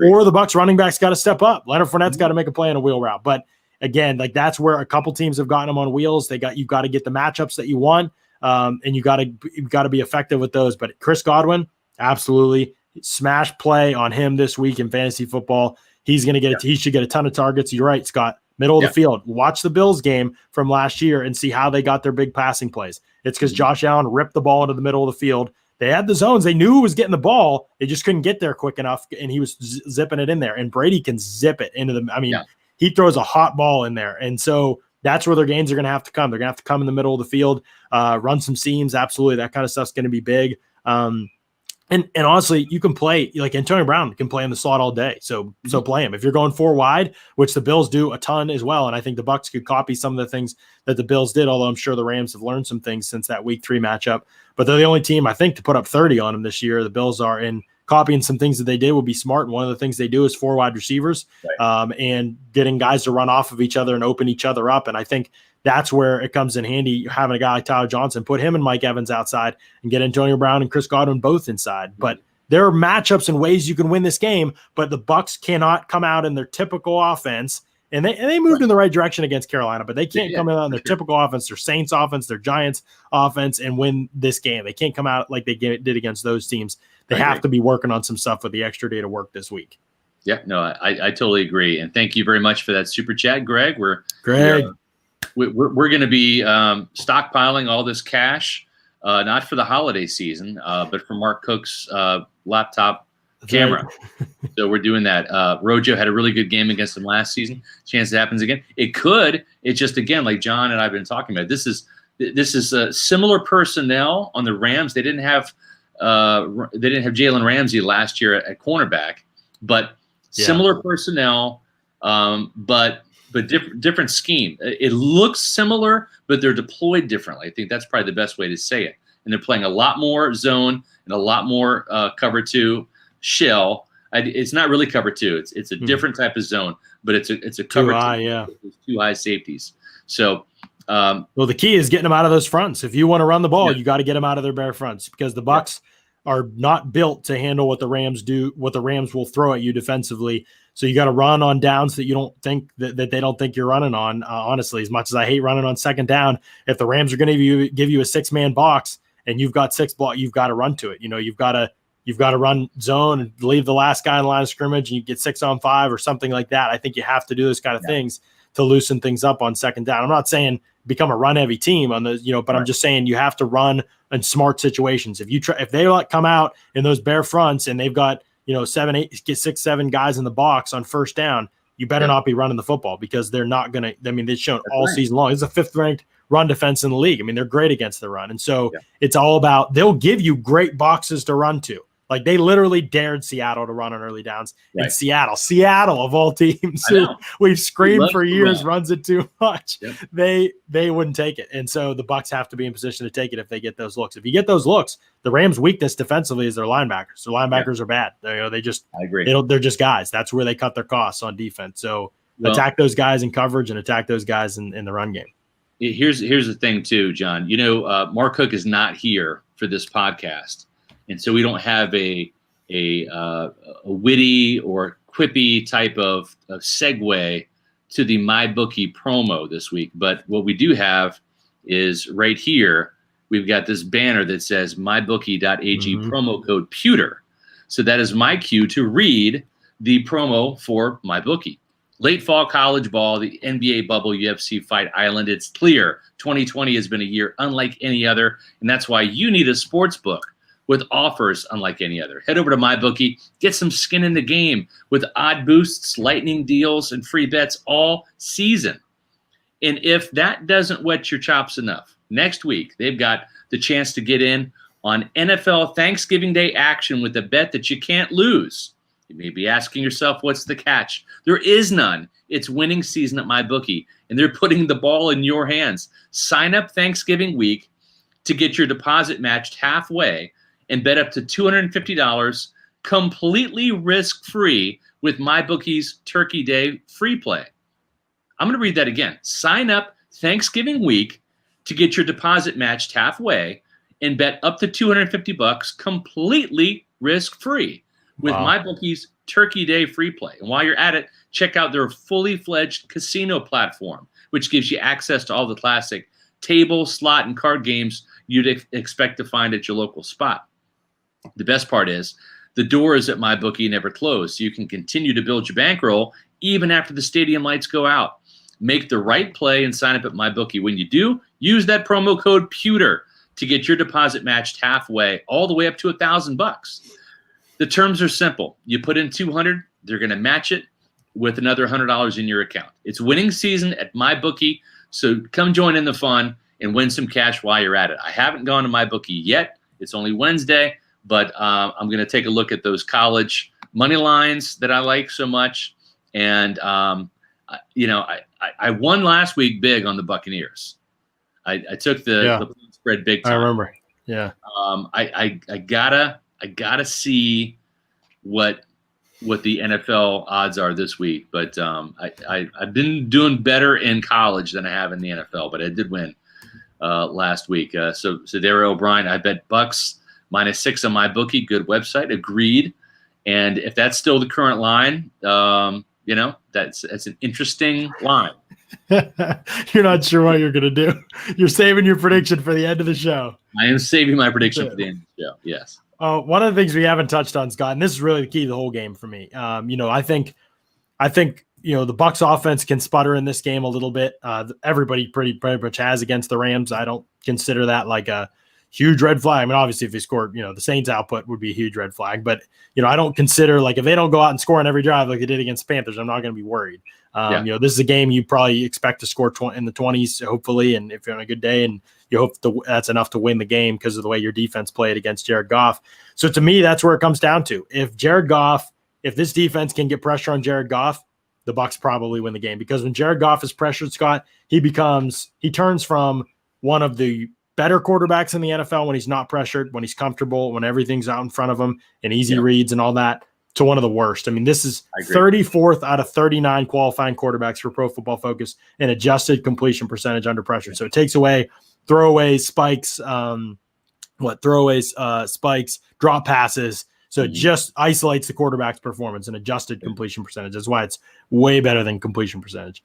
A: or the Bucs running backs got to step up. Leonard Fournette's got to make a play on a wheel route. But again, like that's where a couple teams have gotten them on wheels. You've got to get the matchups that you want, and you got to be effective with those. But Chris Godwin, absolutely smash play on him this week in fantasy football. He's going to get he should get a ton of targets. You're right, Scott. Middle of the field. Watch the Bills game from last year and see how they got their big passing plays. It's because Josh Allen ripped the ball into the middle of the field. They had the zones. They knew who was getting the ball. They just couldn't get there quick enough, and he was zipping it in there. And Brady can zip it into the – I mean, he throws a hot ball in there. And so that's where their gains are going to have to come. They're going to have to come in the middle of the field, run some seams. Absolutely. That kind of stuff's going to be big. And honestly, you can play like Antonio Brown can play in the slot all day. So play him. If you're going 4 wide, which the Bills do a ton as well. And I think the Bucs could copy some of the things that the Bills did, although I'm sure the Rams have learned some things since that week 3 matchup. But they're the only team, I think, to put up 30 on them this year. The Bills are in copying some things that they did will be smart. And one of the things they do is 4 wide receivers and getting guys to run off of each other and open each other up. And I think that's where it comes in handy having a guy like Tyler Johnson, put him and Mike Evans outside and get Antonio Brown and Chris Godwin both inside. But there are matchups and ways you can win this game, but the Bucs cannot come out in their typical offense. And they moved in the right direction against Carolina, but they can't come out in their typical offense, their Saints offense, their Giants offense, and win this game. They can't come out like they did against those teams. They have to be working on some stuff with the extra day to work this week.
B: Yeah, no, I totally agree. And thank you very much for that super chat, Greg. We're going to be stockpiling all this cash, not for the holiday season, but for Mark Cook's laptop camera. So we're doing that. Rojo had a really good game against him last season. Chance it happens again. It could. It's just, again, like John and I have been talking about, this is similar personnel on the Rams. They didn't have Jalen Ramsey last year at cornerback, but Similar personnel, but different scheme. It looks similar, but they're deployed differently. I think that's probably the best way to say it. And they're playing a lot more zone and a lot more cover 2 shell. It's not really cover 2. It's a different type of zone, but it's a cover 2. Too high safeties. So,
A: well, the key is getting them out of those fronts. If you want to run the ball, you got to get them out of their bare fronts, because the Bucs are not built to handle what the Rams do, what the Rams will throw at you defensively. So you got to run on downs that you don't think that they don't think you're running on. Honestly, as much as I hate running on second down, if the Rams are going to give you a 6-man box and you've got 6 ball, you've got to run to it. You've got to run zone and leave the last guy in the line of scrimmage, and you get 6-on-5 or something like that. I think you have to do those kind of things to loosen things up on second down. I'm not saying become a run heavy team on the, but I'm just saying you have to run in smart situations. If they come out in those bare fronts and they've got, 7, 8, get 6, 7 guys in the box on first down, you better not be running the football, because they're not going to, they've shown all season long. It's a 5th ranked run defense in the league. They're great against the run. And so it's all about, they'll give you great boxes to run to. Like, they literally dared Seattle to run on early downs. And Seattle of all teams, who we've screamed for years runs it too much. They wouldn't take it. And so the Bucs have to be in position to take it if they get those looks. If you get those looks, the Rams' weakness defensively is their linebackers. Their linebackers are bad. They just,
B: I agree.
A: They're just guys. That's where they cut their costs on defense. So attack those guys in coverage and attack those guys in the run game.
B: Here's the thing too, John. Mark Cook is not here for this podcast. And so we don't have a witty or quippy type of segue to the MyBookie promo this week. But what we do have is right here, we've got this banner that says mybookie.ag promo code Pewter. So that is my cue to read the promo for MyBookie. Late fall college ball, the NBA bubble, UFC Fight Island. It's clear 2020 has been a year unlike any other, and that's why you need a sports book with offers unlike any other. Head over to MyBookie, get some skin in the game with odd boosts, lightning deals, and free bets all season. And if that doesn't whet your chops enough, next week they've got the chance to get in on NFL Thanksgiving Day action with a bet that you can't lose. You may be asking yourself, what's the catch? There is none. It's winning season at MyBookie, and they're putting the ball in your hands. Sign up Thanksgiving week to get your deposit matched halfway and bet up to $250 completely risk-free with MyBookie's Turkey Day free play. I'm going to read that again. Sign up Thanksgiving week to get your deposit matched halfway and bet up to $250 completely risk-free with MyBookie's Turkey Day free play. And while you're at it, check out their fully fledged casino platform, which gives you access to all the classic table, slot, and card games you'd expect to find at your local spot. The best part is the doors at MyBookie never close, so you can continue to build your bankroll even after the stadium lights go out. Make the right play and sign up at MyBookie. When you do, use that promo code Pewter to get your deposit matched halfway, all the way up to $1,000. The terms are simple. You put in $200, they're going to match it with another $100 in your account. It's winning season at MyBookie, so come join in the fun and win some cash while you're at it. I haven't gone to MyBookie yet. It's only Wednesday. But I'm going to take a look at those college money lines that I like so much. And, I won last week big on the Buccaneers. I took the spread big time.
A: I remember. Yeah.
B: I gotta see what the NFL odds are this week. But I've been doing better in college than I have in the NFL. But I did win last week. So Daryl O'Brien, I bet Bucs -6 on MyBookie. Good website. Agreed. And if that's still the current line, that's an interesting line.
A: You're not sure what you're going to do. You're saving your prediction for the end of the show.
B: I am saving my prediction for the end of the show. Yes.
A: One of the things we haven't touched on, Scott, and this is really the key to the whole game for me. I think the Bucs offense can sputter in this game a little bit. Everybody pretty much has against the Rams. I don't consider that like a huge red flag. I mean, obviously, if they scored, the Saints output would be a huge red flag. But, I don't consider, like, if they don't go out and score on every drive like they did against the Panthers, I'm not going to be worried. This is a game you probably expect to score in the 20s, hopefully, and if you're on a good day, and you hope that's enough to win the game because of the way your defense played against Jared Goff. So, to me, that's where it comes down to. If Jared Goff if this defense can get pressure on Jared Goff, the Bucs probably win the game, because when Jared Goff is pressured, Scott, he turns from one of the better quarterbacks in the NFL when he's not pressured, when he's comfortable, when everything's out in front of him and easy reads and all that, to one of the worst. I mean, this is 34th out of 39 qualifying quarterbacks for Pro Football Focus in adjusted completion percentage under pressure. So it takes away throwaways, spikes, spikes, drop passes. So it just isolates the quarterback's performance and adjusted completion percentage. That's why it's way better than completion percentage.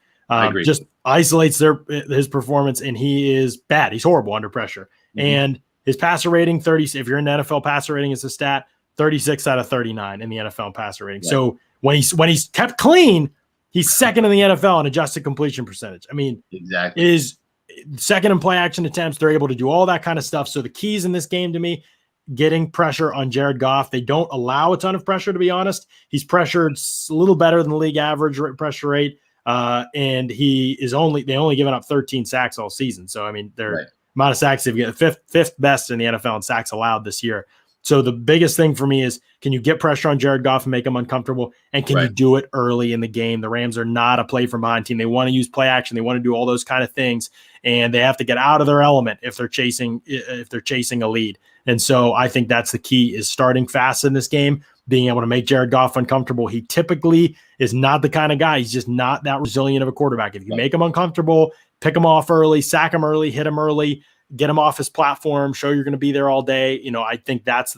A: Just isolates his performance, and he is bad. He's horrible under pressure. And his passer rating, 30. If you're in NFL passer rating, it's a stat, 36 out of 39 in the NFL passer rating. Right. So when he's kept clean, he's second in the NFL in adjusted completion percentage. I mean, is second in play action attempts. They're able to do all that kind of stuff. So the keys in this game to me, getting pressure on Jared Goff. They don't allow a ton of pressure, to be honest. He's pressured a little better than the league average pressure rate. And they only given up 13 sacks all season. So, I mean, their amount of sacks they've got fifth best in the NFL in sacks allowed this year. So the biggest thing for me is, can you get pressure on Jared Goff and make him uncomfortable? And can you do it early in the game? The Rams are not a play from behind team. They want to use play action. They want to do all those kind of things. And they have to get out of their element if they're chasing a lead. And so I think that's the key, is starting fast in this game, being able to make Jared Goff uncomfortable. He typically is not the kind of guy. He's just not that resilient of a quarterback. If you make him uncomfortable, pick him off early, sack him early, hit him early, get him off his platform, show you're going to be there all day. I think that's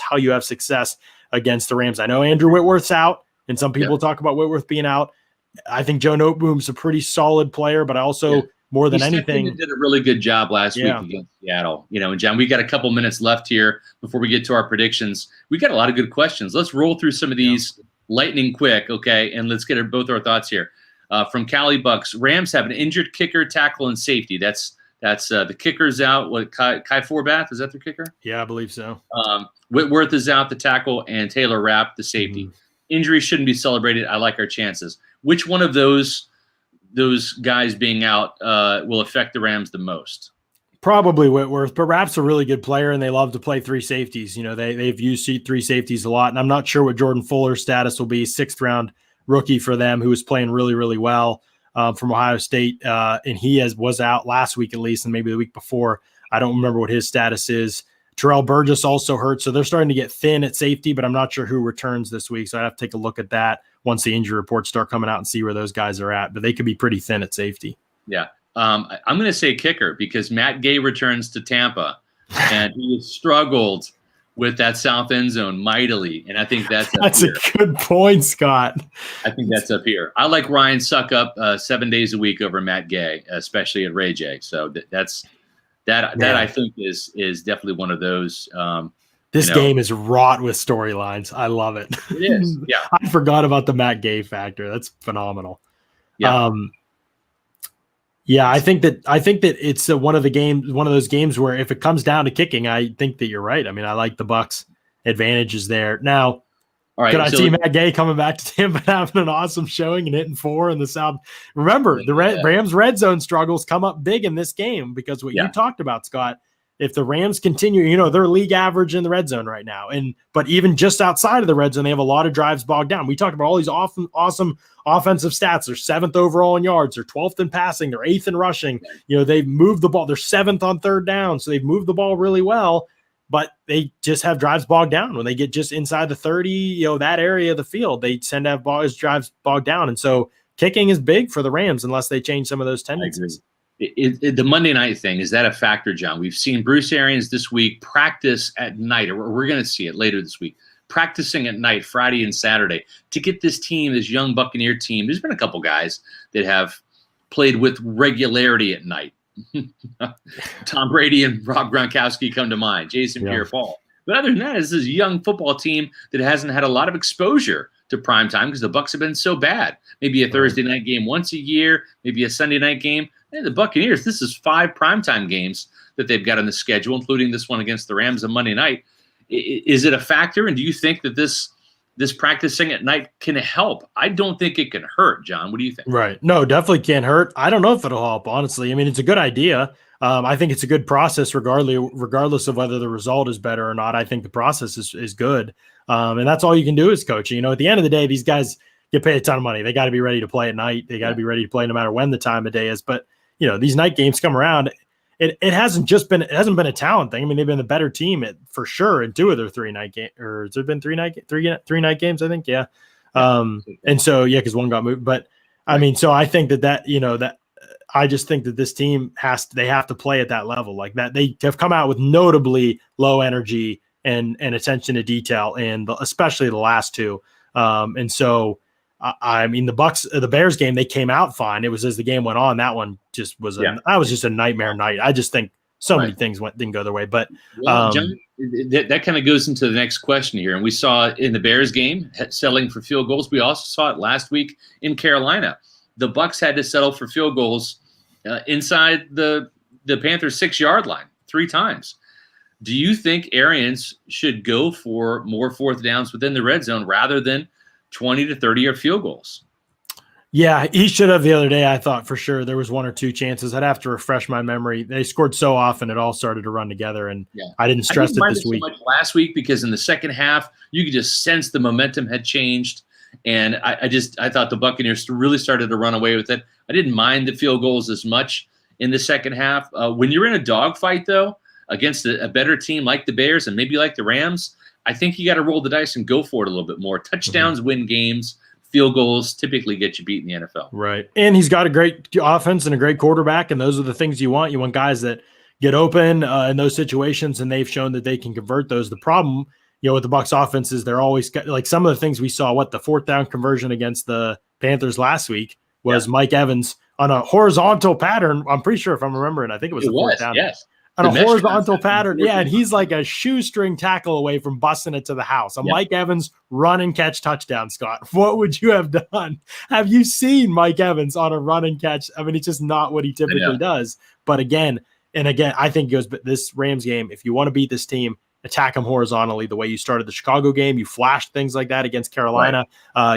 A: how you have success against the Rams. I know Andrew Whitworth's out, and some people talk about Whitworth being out. I think Joe Noteboom's a pretty solid player, but I also more than anything,
B: did a really good job last week against Seattle. And John, we got a couple minutes left here before we get to our predictions. We got a lot of good questions. Let's roll through some of these lightning quick, okay? And let's get both our thoughts here. From Cali Bucs, Rams have an injured kicker, tackle, and safety. That's the kicker's out. What, Kai Forbath, is that their kicker?
A: Yeah, I believe so.
B: Whitworth is out, the tackle, and Taylor Rapp, the safety. Injuries shouldn't be celebrated. I like our chances. Which one of those guys being out will affect the Rams the most?
A: Probably Whitworth, but Rapp's a really good player, and they love to play three safeties. They've used three safeties a lot, and I'm not sure what Jordan Fuller's status will be. 6th-round rookie for them, who was playing really, really well from Ohio State, and he was out last week at least, and maybe the week before. I don't remember what his status is. Terrell Burgess also hurt, so they're starting to get thin at safety, but I'm not sure who returns this week, so I'd have to take a look at that once the injury reports start coming out and see where those guys are at. But they could be pretty thin at safety. Yeah.
B: I'm going to say kicker, because Matt Gay returns to Tampa, and he has struggled with that south end zone mightily, and I think that's
A: a good point, Scott.
B: I think that's up here. I like Ryan Suckup 7 days a week over Matt Gay, especially at Ray J. So that I think is definitely one of those.
A: This game is wrought with storylines. I love it.
B: It is. Yeah.
A: I forgot about the Matt Gay factor. That's phenomenal.
B: Yeah.
A: I think that it's one of those games where if it comes down to kicking, I think that you're right. I mean, I like the Bucs advantages there. Now, all right, could I see Matt Gay coming back to Tampa and having an awesome showing and hitting 4 in the South? Remember, the Rams red zone struggles come up big in this game, because what you talked about, Scott, if the Rams continue, they're league average in the red zone right now. But even just outside of the red zone, they have a lot of drives bogged down. We talked about all these awesome offensive stats. They're 7th overall in yards. They're 12th in passing. They're 8th in rushing. They've moved the ball. They're 7th on 3rd down. So they've moved the ball really well, but they just have drives bogged down. When they get just inside the 30, that area of the field, they tend to have drives bogged down. And so kicking is big for the Rams unless they change some of those tendencies.
B: The Monday night thing, is that a factor, John? We've seen Bruce Arians this week practice at night, or we're going to see it later this week, practicing at night, Friday and Saturday, to get this team, this young Buccaneer team. There's been a couple guys that have played with regularity at night. Tom Brady and Rob Gronkowski come to mind, Jason Pierre-Paul. But other than that, it's this young football team that hasn't had a lot of exposure to prime time, because the Bucs have been so bad. Maybe a Thursday night game once a year, maybe a Sunday night game. And the Buccaneers, this is 5 primetime games that they've got on the schedule, including this one against the Rams on Monday night. Is it a factor? And do you think that this this practicing at night can help. I don't think it can hurt, John. What do you think?
A: Right. No, definitely can't hurt. I don't know if it'll help, honestly. I mean, it's a good idea. I think it's a good process regardless of whether the result is better or not. I think the process is good. And that's all you can do as coaching. You know, at the end of the day, these guys get paid a ton of money. They got to be ready to play at night. They got to be ready to play no matter when the time of day is. But, you know, these night games come around. It hasn't been a talent thing. I mean, they've been the better team for sure in 2 of their 3 night games. Or has there been 3 night games, I think? Yeah. And so, yeah, because one got moved. But I mean, so I think that I just think that this team they have to play at that level like that. They have come out with notably low energy and attention to detail, and especially the last 2. And so, I mean, the Bears game, they came out fine. It was as the game went on, that one just was just a nightmare night. I just think so many things didn't go their way. But
B: John, that kind of goes into the next question here. And we saw it in the Bears game, settling for field goals. We also saw it last week in Carolina. The Bucs had to settle for field goals inside the Panthers' 6-yard line 3 times. Do you think Arians should go for more 4th downs within the red zone rather than 20 to 30-yard field goals?
A: Yeah, he should have the other day. I thought for sure there was 1 or 2 chances. I'd have to refresh my memory. They scored so often, it all started to run together, and I didn't stress it this week.
B: So much last week because in the second half, you could just sense the momentum had changed, and I thought the Buccaneers really started to run away with it. I didn't mind the field goals as much in the second half. When you're in a dogfight, though, against a better team like the Bears and maybe like the Rams, I think you got to roll the dice and go for it a little bit more. Touchdowns win games. Field goals typically get you beat in the NFL.
A: Right. And he's got a great offense and a great quarterback, and those are the things you want. You want guys that get open in those situations, and they've shown that they can convert those. The problem, with the Bucs offense is they're always like some of the things we saw, the 4th down conversion against the Panthers last week was Mike Evans on a horizontal pattern. I'm pretty sure if I'm remembering, I think it was the 4th down.
B: Yes.
A: On a horizontal pattern. Yeah, and he's like a shoestring tackle away from busting it to the house. A Mike Evans run and catch touchdown, Scott. What would you have done? Have you seen Mike Evans on a run and catch? I mean, it's just not what he typically does. But again, I think it goes, but this Rams game, if you want to beat this team, attack them horizontally the way you started the Chicago game. You flashed things like that against Carolina.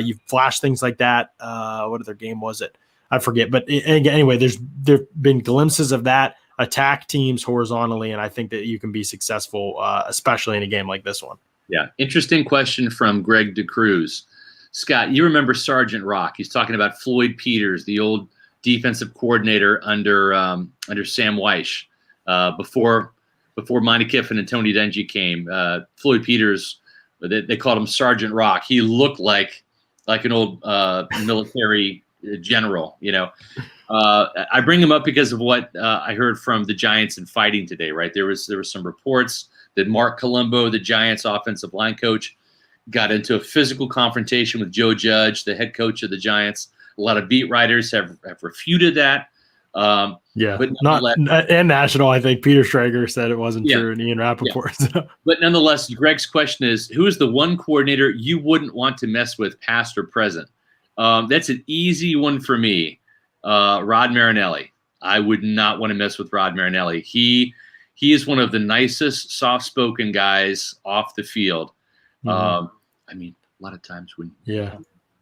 A: You flashed things like that. What other game was it? I forget. But anyway, there've been glimpses of that. Attack teams horizontally, and I think that you can be successful, especially in a game like this one.
B: Yeah. Interesting question from Greg DeCruz. Scott, you remember Sergeant Rock. He's talking about Floyd Peters, the old defensive coordinator under Sam Weish, before Monty Kiffin and Tony Dungy came. Floyd Peters, they called him Sergeant Rock. He looked like an old military general, I bring him up because of what I heard from the Giants in fighting today, right? There was some reports that Mark Colombo, the Giants offensive line coach, got into a physical confrontation with Joe Judge, the head coach of the Giants. A lot of beat writers have refuted that.
A: But and national, I think Peter Schrager said it wasn't true, and Ian Rappaport.
B: Yeah. So. But nonetheless, Greg's question is, who is the one coordinator you wouldn't want to mess with, past or present? That's an easy one for me. Rod Marinelli. I would not want to mess with Rod Marinelli. He is one of the nicest, soft-spoken guys off the field. I mean, a lot of times when you're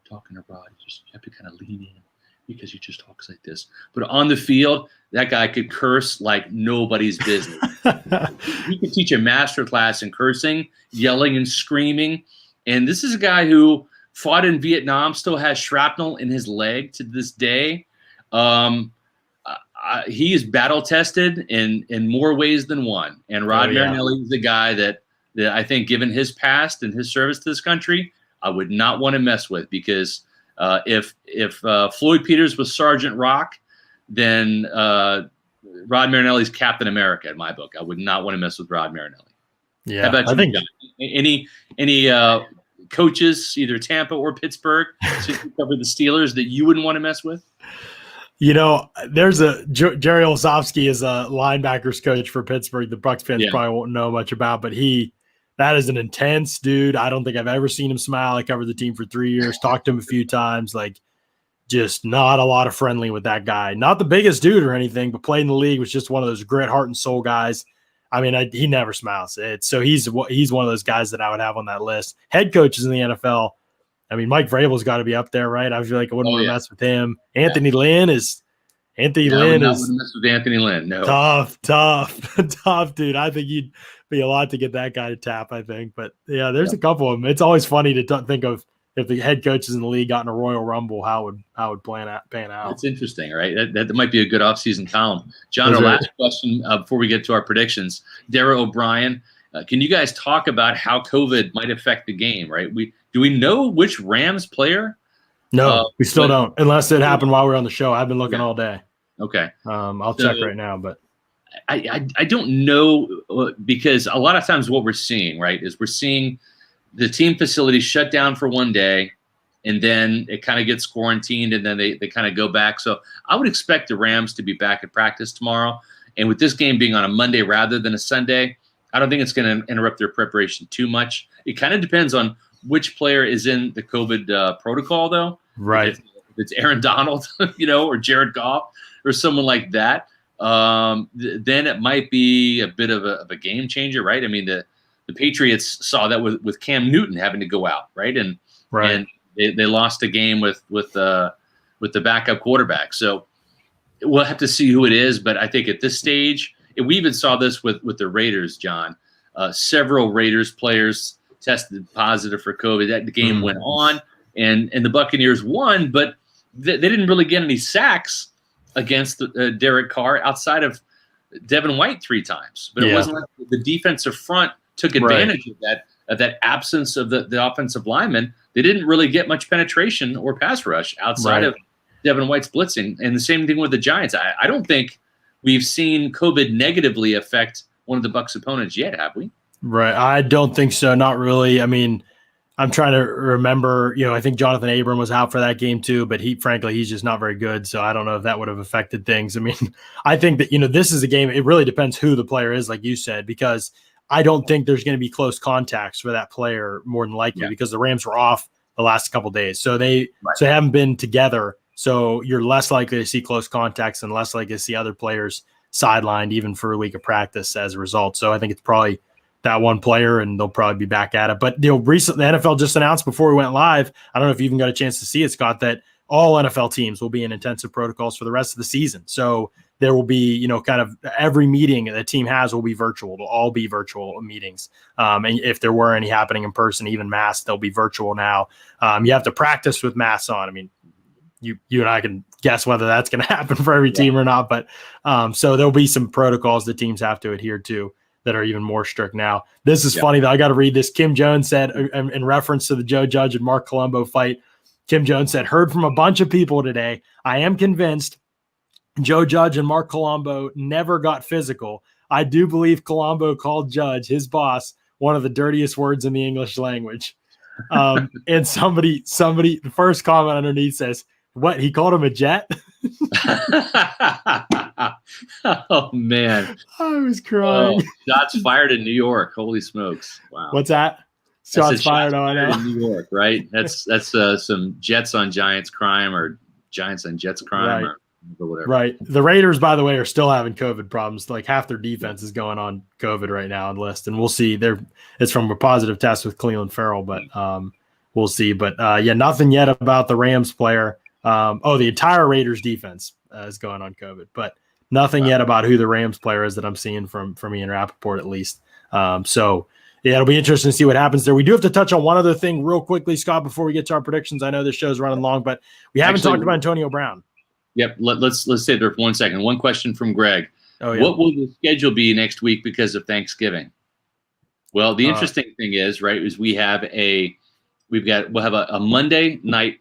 B: talking to Rod, you have to kind of lean in because he just talks like this. But on the field, that guy could curse like nobody's business. He could teach a master class in cursing, yelling, and screaming. And this is a guy who fought in Vietnam, still has shrapnel in his leg to this day. He is battle tested in more ways than one. And Rod Marinelli is the guy that I think, given his past and his service to this country, I would not want to mess with, because if Floyd Peters was Sergeant Rock, then Rod Marinelli's Captain America in my book. I would not want to mess with Rod Marinelli.
A: Yeah, how about you,
B: John? Any coaches, either Tampa or Pittsburgh, to cover the Steelers, that you wouldn't want to mess with?
A: There's Jerry Olsofsky is a linebackers coach for Pittsburgh. The Bucs fans probably won't know much about, but that is an intense dude. I don't think I've ever seen him smile. I covered the team for 3 years, talked to him a few times, just not a lot of friendly with that guy. Not the biggest dude or anything, but played in the league, was just one of those grit, heart, and soul guys. I mean, he never smiles. He's one of those guys that I would have on that list. Head coaches in the NFL. I mean, Mike Vrabel's got to be up there, right? I feel like I wouldn't want to mess with him. Anthony Lynn is
B: wouldn't mess with Anthony Lynn. No,
A: tough, dude. I think you'd be a lot to get that guy to tap. I think, but yeah, there's a couple of them. It's always funny to think of if the head coaches in the league got in a Royal Rumble, how would pan out.
B: It's interesting, right? That might be a good offseason column. John, our last question before we get to our predictions. Dara O'Brien, can you guys talk about how COVID might affect the game, right? Do we know which Rams player?
A: No, we still don't, unless it happened while we were on the show. I've been looking all day.
B: Okay.
A: I'll check right now, but
B: I don't know, because a lot of times what we're seeing, right, is we're seeing the team facility shut down for one day, and then it kind of gets quarantined, and then they kind of go back. So I would expect the Rams to be back at practice tomorrow. And with this game being on a Monday rather than a Sunday, I don't think it's going to interrupt their preparation too much. It kind of depends on which player is in the COVID protocol, though.
A: Right.
B: If it's Aaron Donald, or Jared Goff or someone like that, then it might be a bit of a game changer, right? I mean, the Patriots saw that with Cam Newton having to go out, right? And they lost a game with the backup quarterback. So we'll have to see who it is. But I think at this stage, we even saw this with the Raiders, John. Several Raiders players tested positive for COVID. That the game went on, and the Buccaneers won, but they didn't really get any sacks against Derek Carr outside of Devin White 3 times. But it wasn't like the defensive front took advantage of that absence of the offensive lineman. They didn't really get much penetration or pass rush outside of Devin White's blitzing. And the same thing with the Giants. I don't think we've seen COVID negatively affect one of the Bucs opponents yet, have we?
A: Right. I don't think so. Not really. I mean, I'm trying to remember, I think Jonathan Abram was out for that game too, but he's just not very good. So I don't know if that would have affected things. I mean, I think that, this is a game. It really depends who the player is, like you said, because I don't think there's going to be close contacts for that player more than likely because the Rams were off the last couple of days. So they haven't been together. So you're less likely to see close contacts and less likely to see other players sidelined even for a week of practice as a result. So I think it's probably that one player, and they'll probably be back at it. But recently, the NFL just announced before we went live, I don't know if you even got a chance to see it, Scott, that all NFL teams will be in intensive protocols for the rest of the season. So there will be, kind of every meeting that a team has will be virtual. It'll all be virtual meetings. And if there were any happening in person, even masks, they'll be virtual now. You have to practice with masks on. I mean, you and I can guess whether that's going to happen for every team or not. But so there'll be some protocols that teams have to adhere to that are even more strict now. This is funny, though. I got to read this. Kim Jones said, in reference to the Joe Judge and Mark Colombo fight, Kim Jones said, heard from a bunch of people today. I am convinced Joe Judge and Mark Colombo never got physical. I do believe Colombo called Judge, his boss, one of the dirtiest words in the English language. And somebody, the first comment underneath says, what, he called him a jet?
B: Oh, man.
A: I was crying.
B: Shots fired in New York. Holy smokes. Wow.
A: What's that? Shots fired
B: in New York, right? That's some Jets on Giants crime or Giants on Jets crime or whatever.
A: Right. The Raiders, by the way, are still having COVID problems. Like half their defense is going on COVID right now on the list. And we'll see. It's from a positive test with Cleveland Farrell, but we'll see. But nothing yet about the Rams player. The entire Raiders defense is going on COVID, but nothing yet about who the Rams player is that I'm seeing from Ian Rappaport at least. It'll be interesting to see what happens there. We do have to touch on one other thing real quickly, Scott, before we get to our predictions. I know this show's running long, but we haven't talked about Antonio Brown.
B: Yep. Let's stay there for 1 second. One question from Greg.
A: Oh, yeah.
B: What will the schedule be next week because of Thanksgiving? Well, the interesting thing is, right, is we'll have a Monday night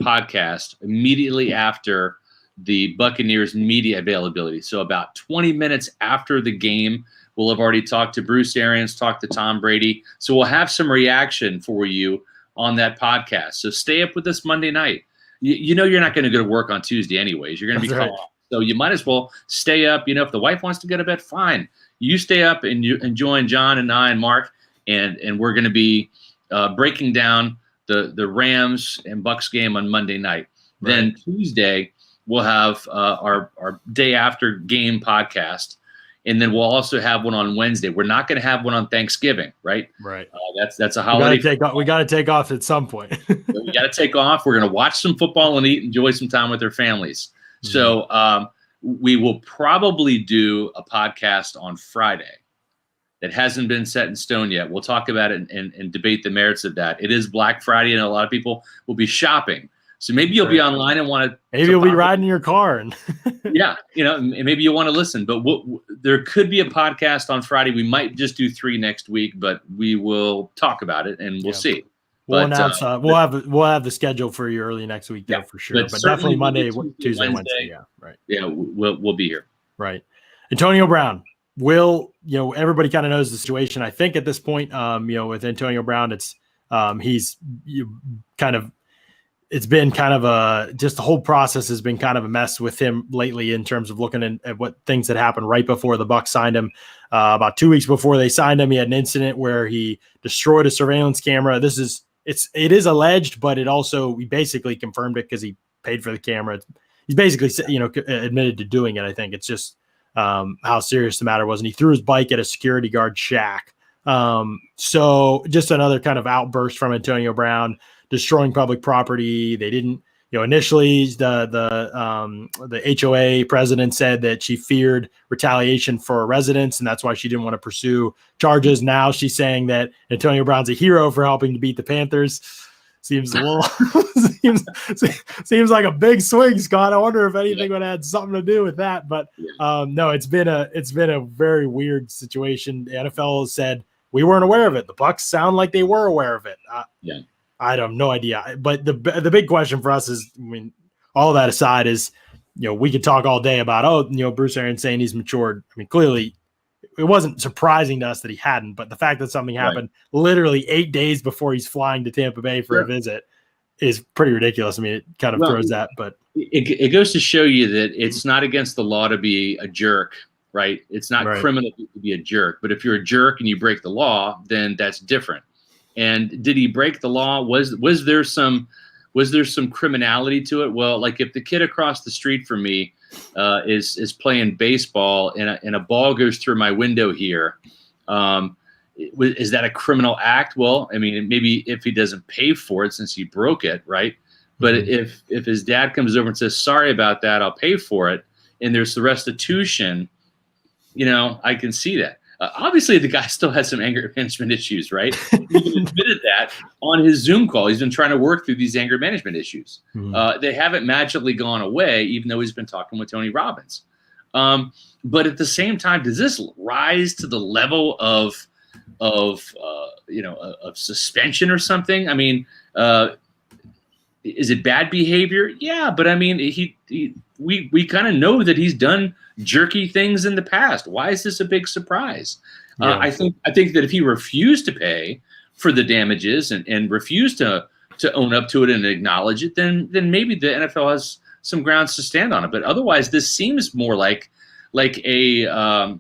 B: podcast immediately after the Buccaneers media availability. So about 20 minutes after the game, we'll have already talked to Bruce Arians, talked to Tom Brady. So we'll have some reaction for you on that podcast. So stay up with us Monday night. You're not going to go to work on Tuesday anyways. You're going to be called off. So you might as well stay up. If the wife wants to go to bed, fine. You stay up and you join John and I and Mark, and we're going to be breaking down the Rams and Bucs game on Monday night. Right. Then Tuesday we'll have our day after game podcast, and then we'll also have one on Wednesday. We're not going to have one on Thanksgiving, right?
A: Right.
B: That's a holiday.
A: We got to take off at some point.
B: We got to take off. We're going to watch some football and enjoy some time with our families.
A: Mm-hmm.
B: So we will probably do a podcast on Friday that hasn't been set in stone yet. We'll talk about it and debate the merits of that. It is Black Friday, and a lot of people will be shopping. So maybe you'll be online and want to.
A: Maybe you'll be riding your car, and
B: yeah, maybe you want to listen. But there could be a podcast on Friday. We might just do 3 next week, but we will talk about it and we'll see.
A: We'll announce. We'll have the schedule for you early next week, though, for sure. But definitely Monday, Tuesday, Wednesday. Yeah, right.
B: Yeah, we'll be here.
A: Right. Antonio Brown. Everybody kind of knows the situation. I think at this point, with Antonio Brown, it's it's been kind of just the whole process has been kind of a mess with him lately in terms of looking at what things that happened right before the Bucs signed him. About 2 weeks before they signed him, he had an incident where he destroyed a surveillance camera. It is alleged, but we basically confirmed it because he paid for the camera. He's basically, admitted to doing it. I think it's just how serious the matter was. And he threw his bike at a security guard shack. So just another kind of outburst from Antonio Brown, destroying public property. They didn't, initially the HOA president said that she feared retaliation for residents, and that's why she didn't want to pursue charges. Now she's saying that Antonio Brown's a hero for helping to beat the Panthers. Seems a little seems like a big swing, Scott. I wonder if anything would have something to do with that. But no, it's been a very weird situation. The NFL said we weren't aware of it. The Bucs sound like they were aware of it. I have no idea. But the big question for us is, all that aside is, we could talk all day about, Bruce Arians saying he's matured. Clearly it wasn't surprising to us that he hadn't, but the fact that something happened literally 8 days before he's flying to Tampa Bay for a visit is pretty ridiculous. It kind of throws that, but
B: it goes to show you that it's not against the law to be a jerk, right? It's not criminal to be a jerk, but if you're a jerk and you break the law, then that's different. And did he break the law? Was there some criminality to it? Well, like if the kid across the street from me is playing baseball and a ball goes through my window here, is that a criminal act? Well, maybe if he doesn't pay for it since he broke it, right? But if his dad comes over and says, sorry about that, I'll pay for it, and there's the restitution, I can see that. Obviously, the guy still has some anger management issues, right? He admitted that on his Zoom call. He's been trying to work through these anger management issues. They haven't magically gone away, even though he's been talking with Tony Robbins. But at the same time, does this rise to the level of suspension or something? Is it bad behavior? Yeah, but we kind of know that he's done jerky things in the past. Why is this a big surprise? I think that if he refused to pay for the damages and refused to own up to it and acknowledge it, then maybe the NFL has some grounds to stand on it. But otherwise, this seems more like a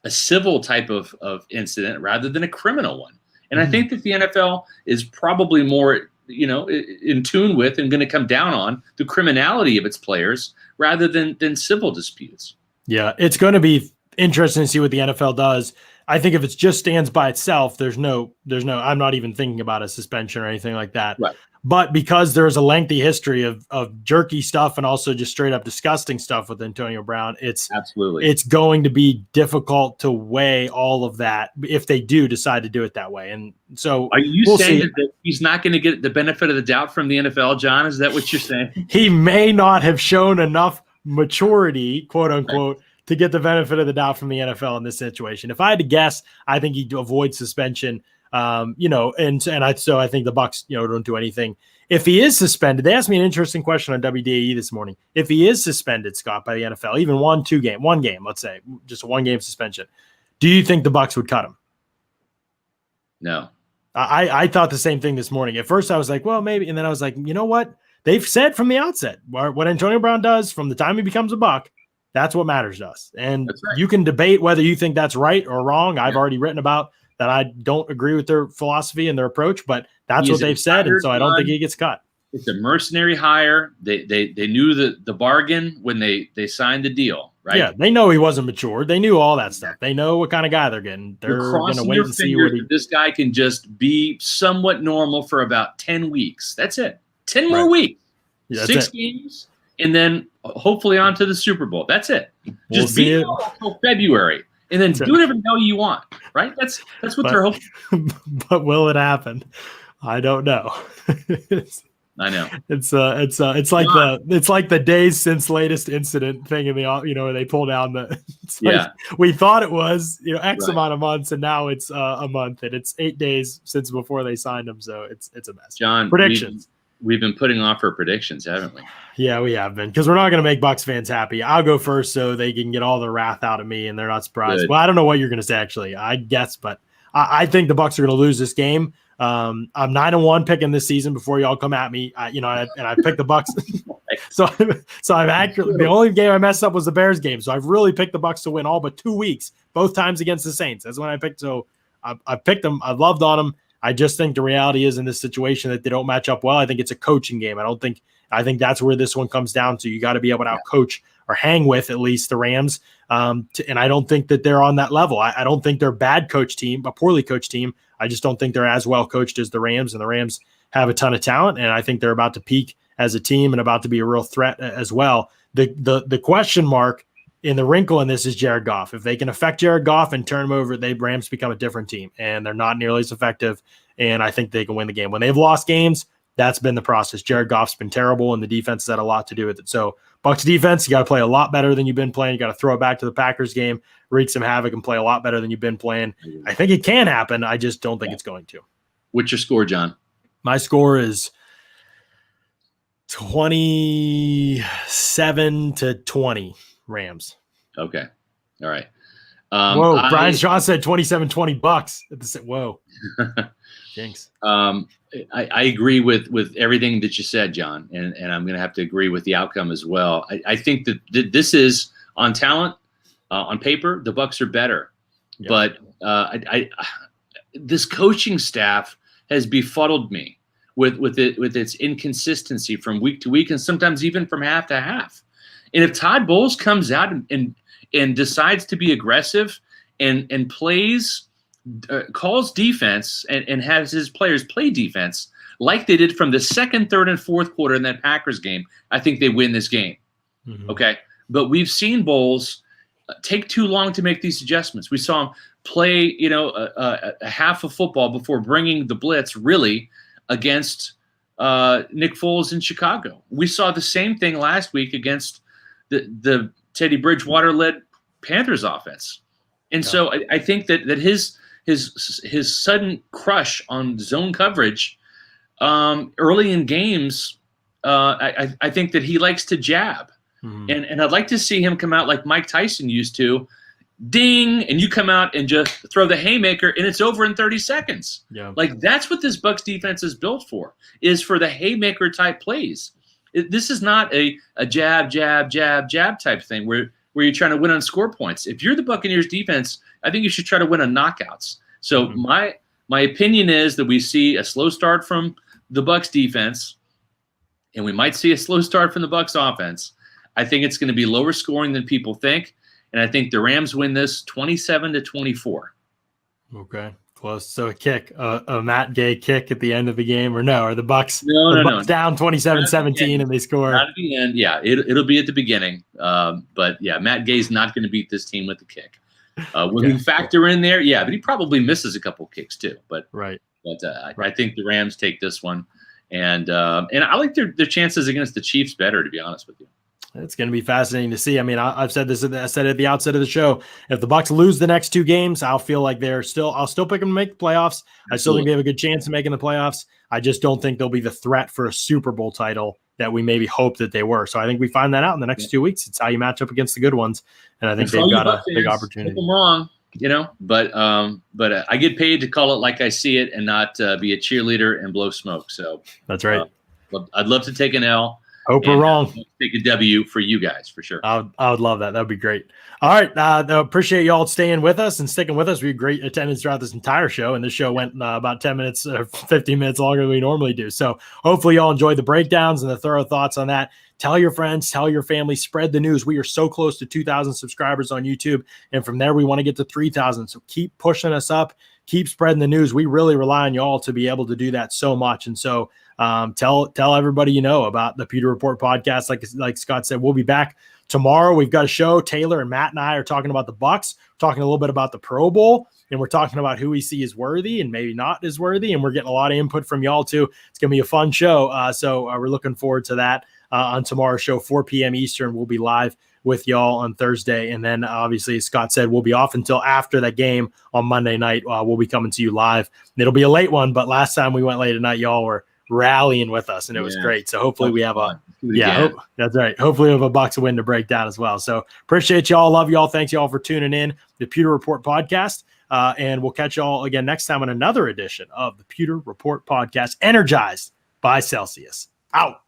B: civil type of incident rather than a criminal one. And I think that the NFL is probably more in tune with and going to come down on the criminality of its players rather than civil disputes.
A: Yeah, it's going to be interesting to see what the NFL does. I think if it just stands by itself, there's no, I'm not even thinking about a suspension or anything like that.
B: Right.
A: But because there's a lengthy history of jerky stuff and also just straight up disgusting stuff with Antonio Brown, it's going to be difficult to weigh all of that if they do decide to do it that way. And so
B: are you saying that he's not going to get the benefit of the doubt from the NFL, John? Is that what you're saying?
A: He may not have shown enough maturity, quote unquote, to get the benefit of the doubt from the NFL in this situation. If I had to guess, I think he'd avoid suspension. I think the Bucs, don't do anything. If he is suspended, they asked me an interesting question on WDAE this morning. If he is suspended, Scott, by the NFL, even one game, let's say, just a 1-game suspension, do you think the Bucs would cut him?
B: No.
A: I thought the same thing this morning. At first I was like, well, maybe. And then I was like, you know what? They've said from the outset, what Antonio Brown does from the time he becomes a Buc, that's what matters to us. And you can debate whether you think that's right or wrong. I've already written about that. I don't agree with their philosophy and their approach, but that's what they've said. And so I don't think he gets cut.
B: It's a mercenary hire. They knew the bargain when they signed the deal. right?
A: Yeah, they know he wasn't mature. They knew all that stuff. They know what kind of guy they're getting. They're going to wait and see what he.
B: This guy can just be somewhat normal for about 10 weeks. That's it. 10 more weeks.
A: Yeah,
B: 6 games, and then hopefully on to the Super Bowl. That's it. Just be there until February, and then do whatever the hell you want. Right? That's what they're hoping.
A: But will it happen? I don't know.
B: I know.
A: It's like the days since latest incident thing in the where they pull down the. We thought it was X amount of months, and now it's a month, and it's 8 days since before they signed him. So it's a mess.
B: John,
A: predictions.
B: We've been putting off our predictions, haven't we?
A: Yeah, we have been, because we're not going to make Bucs fans happy. I'll go first so they can get all the wrath out of me and they're not surprised. Good. Well, I don't know what you're going to say, actually. I guess, but I think the Bucs are going to lose this game. I'm 9-1 picking this season before y'all come at me. I picked the Bucs. so I've actually, the only game I messed up was the Bears game. So I've really picked the Bucs to win all but 2 weeks, both times against the Saints. That's when I picked. So I picked them. I loved on them. I just think the reality is in this situation that they don't match up well. I think it's a coaching game. I think that's where this one comes down to. You got to be able to outcoach or hang with at least the Rams. And I don't think that they're on that level. I don't think they're a bad coach team, a poorly coached team. I just don't think they're as well coached as the Rams, and the Rams have a ton of talent. And I think they're about to peak as a team and about to be a real threat as well. The question mark in the wrinkle in this is Jared Goff. If they can affect Jared Goff and turn him over, Rams become a different team, and they're not nearly as effective. And I think they can win the game. When they've lost games, that's been the process. Jared Goff's been terrible, and the defense has had a lot to do with it. So Bucs defense, you got to play a lot better than you've been playing. You got to throw it back to the Packers game, wreak some havoc, and play a lot better than you've been playing. I think it can happen. I just don't think it's going to.
B: What's your score, John?
A: My score is 27-20 Rams.
B: Okay. All right.
A: Whoa, Brian Shaw said 27-20 Bucs. Whoa. Jinx.
B: I agree with everything that you said, John, and I'm going to have to agree with the outcome as well. I think that this is on talent, on paper, the Bucs are better, but this coaching staff has befuddled me with its inconsistency from week to week, and sometimes even from half to half. And if Todd Bowles comes out and decides to be aggressive and plays. Calls defense and has his players play defense like they did from the second, third, and fourth quarter in that Packers game, I think they win this game. Mm-hmm. Okay. But we've seen Bowles take too long to make these adjustments. We saw him play, a half of football before bringing the blitz really against Nick Foles in Chicago. We saw the same thing last week against the Teddy Bridgewater-led Panthers offense. And so I think that his sudden crush on zone coverage early in games, I think that he likes to jab. Mm-hmm. And I'd like to see him come out like Mike Tyson used to, ding, and you come out and just throw the haymaker, and it's over in 30 seconds. Yeah. Like that's what this Bucs defense is built for, is for the haymaker type plays. This is not a jab type thing where you're trying to win on score points. If you're the Buccaneers defense, I think you should try to win on knockouts. So my opinion is that we see a slow start from the Bucs defense, and we might see a slow start from the Bucs offense. I think it's going to be lower scoring than people think, and I think the Rams win this 27-24. Okay,
A: close. So a kick, a Matt Gay kick at the end of the game, or no? Or the Bucs?
B: No.
A: Down 27-17, and they score.
B: Not at the end. Yeah, it'll be at the beginning. But yeah, Matt Gay's not going to beat this team with the kick. When you factor in there, yeah, but he probably misses a couple kicks too. But
A: right.
B: I think the Rams take this one, and I like their chances against the Chiefs better, to be honest with you.
A: It's going to be fascinating to see. I mean, I've said this. I said it at the outset of the show. If the Bucs lose the next 2 games, I'll feel like I'll still pick them to make the playoffs. Absolutely. I still think they have a good chance of making the playoffs. I just don't think they'll be the threat for a Super Bowl title that we maybe hoped that they were. So I think we find that out in the next 2 weeks. It's how you match up against the good ones, and I think they've got a big opportunity.
B: I'm wrong, but I get paid to call it like I see it and not be a cheerleader and blow smoke. So
A: that's right.
B: I'd love to take an L.
A: Hope we're wrong.
B: Take a W for you guys for sure.
A: I would love that. That would be great. All right. Appreciate y'all staying with us and sticking with us. We had great attendance throughout this entire show, and this show went about 10 minutes, 15 minutes longer than we normally do. So hopefully y'all enjoyed the breakdowns and the thorough thoughts on that. Tell your friends, tell your family, spread the news. We are so close to 2,000 subscribers on YouTube, and from there we want to get to 3,000. So keep pushing us up, keep spreading the news. We really rely on y'all to be able to do that so much. And so tell everybody you know about the Pewter Report podcast. Like Scott said, we'll be back tomorrow. We've got a show. Taylor and Matt and I are talking about the Bucs, talking a little bit about the Pro Bowl, and we're talking about who we see as worthy and maybe not as worthy. And we're getting a lot of input from y'all too. It's going to be a fun show. So we're looking forward to that on tomorrow's show, 4 p.m. Eastern. We'll be live with y'all on Thursday. And then obviously, as Scott said, we'll be off until after that game on Monday night. We'll be coming to you live. And it'll be a late one, but last time we went late at night, y'all were rallying with us, and it was great. So hopefully we have that's right. Hopefully we have a Bucs win to break down as well. So appreciate y'all. Love y'all. Thanks y'all for tuning in the Pewter Report podcast. And we'll catch y'all again next time on another edition of the Pewter Report podcast, energized by Celsius. Out.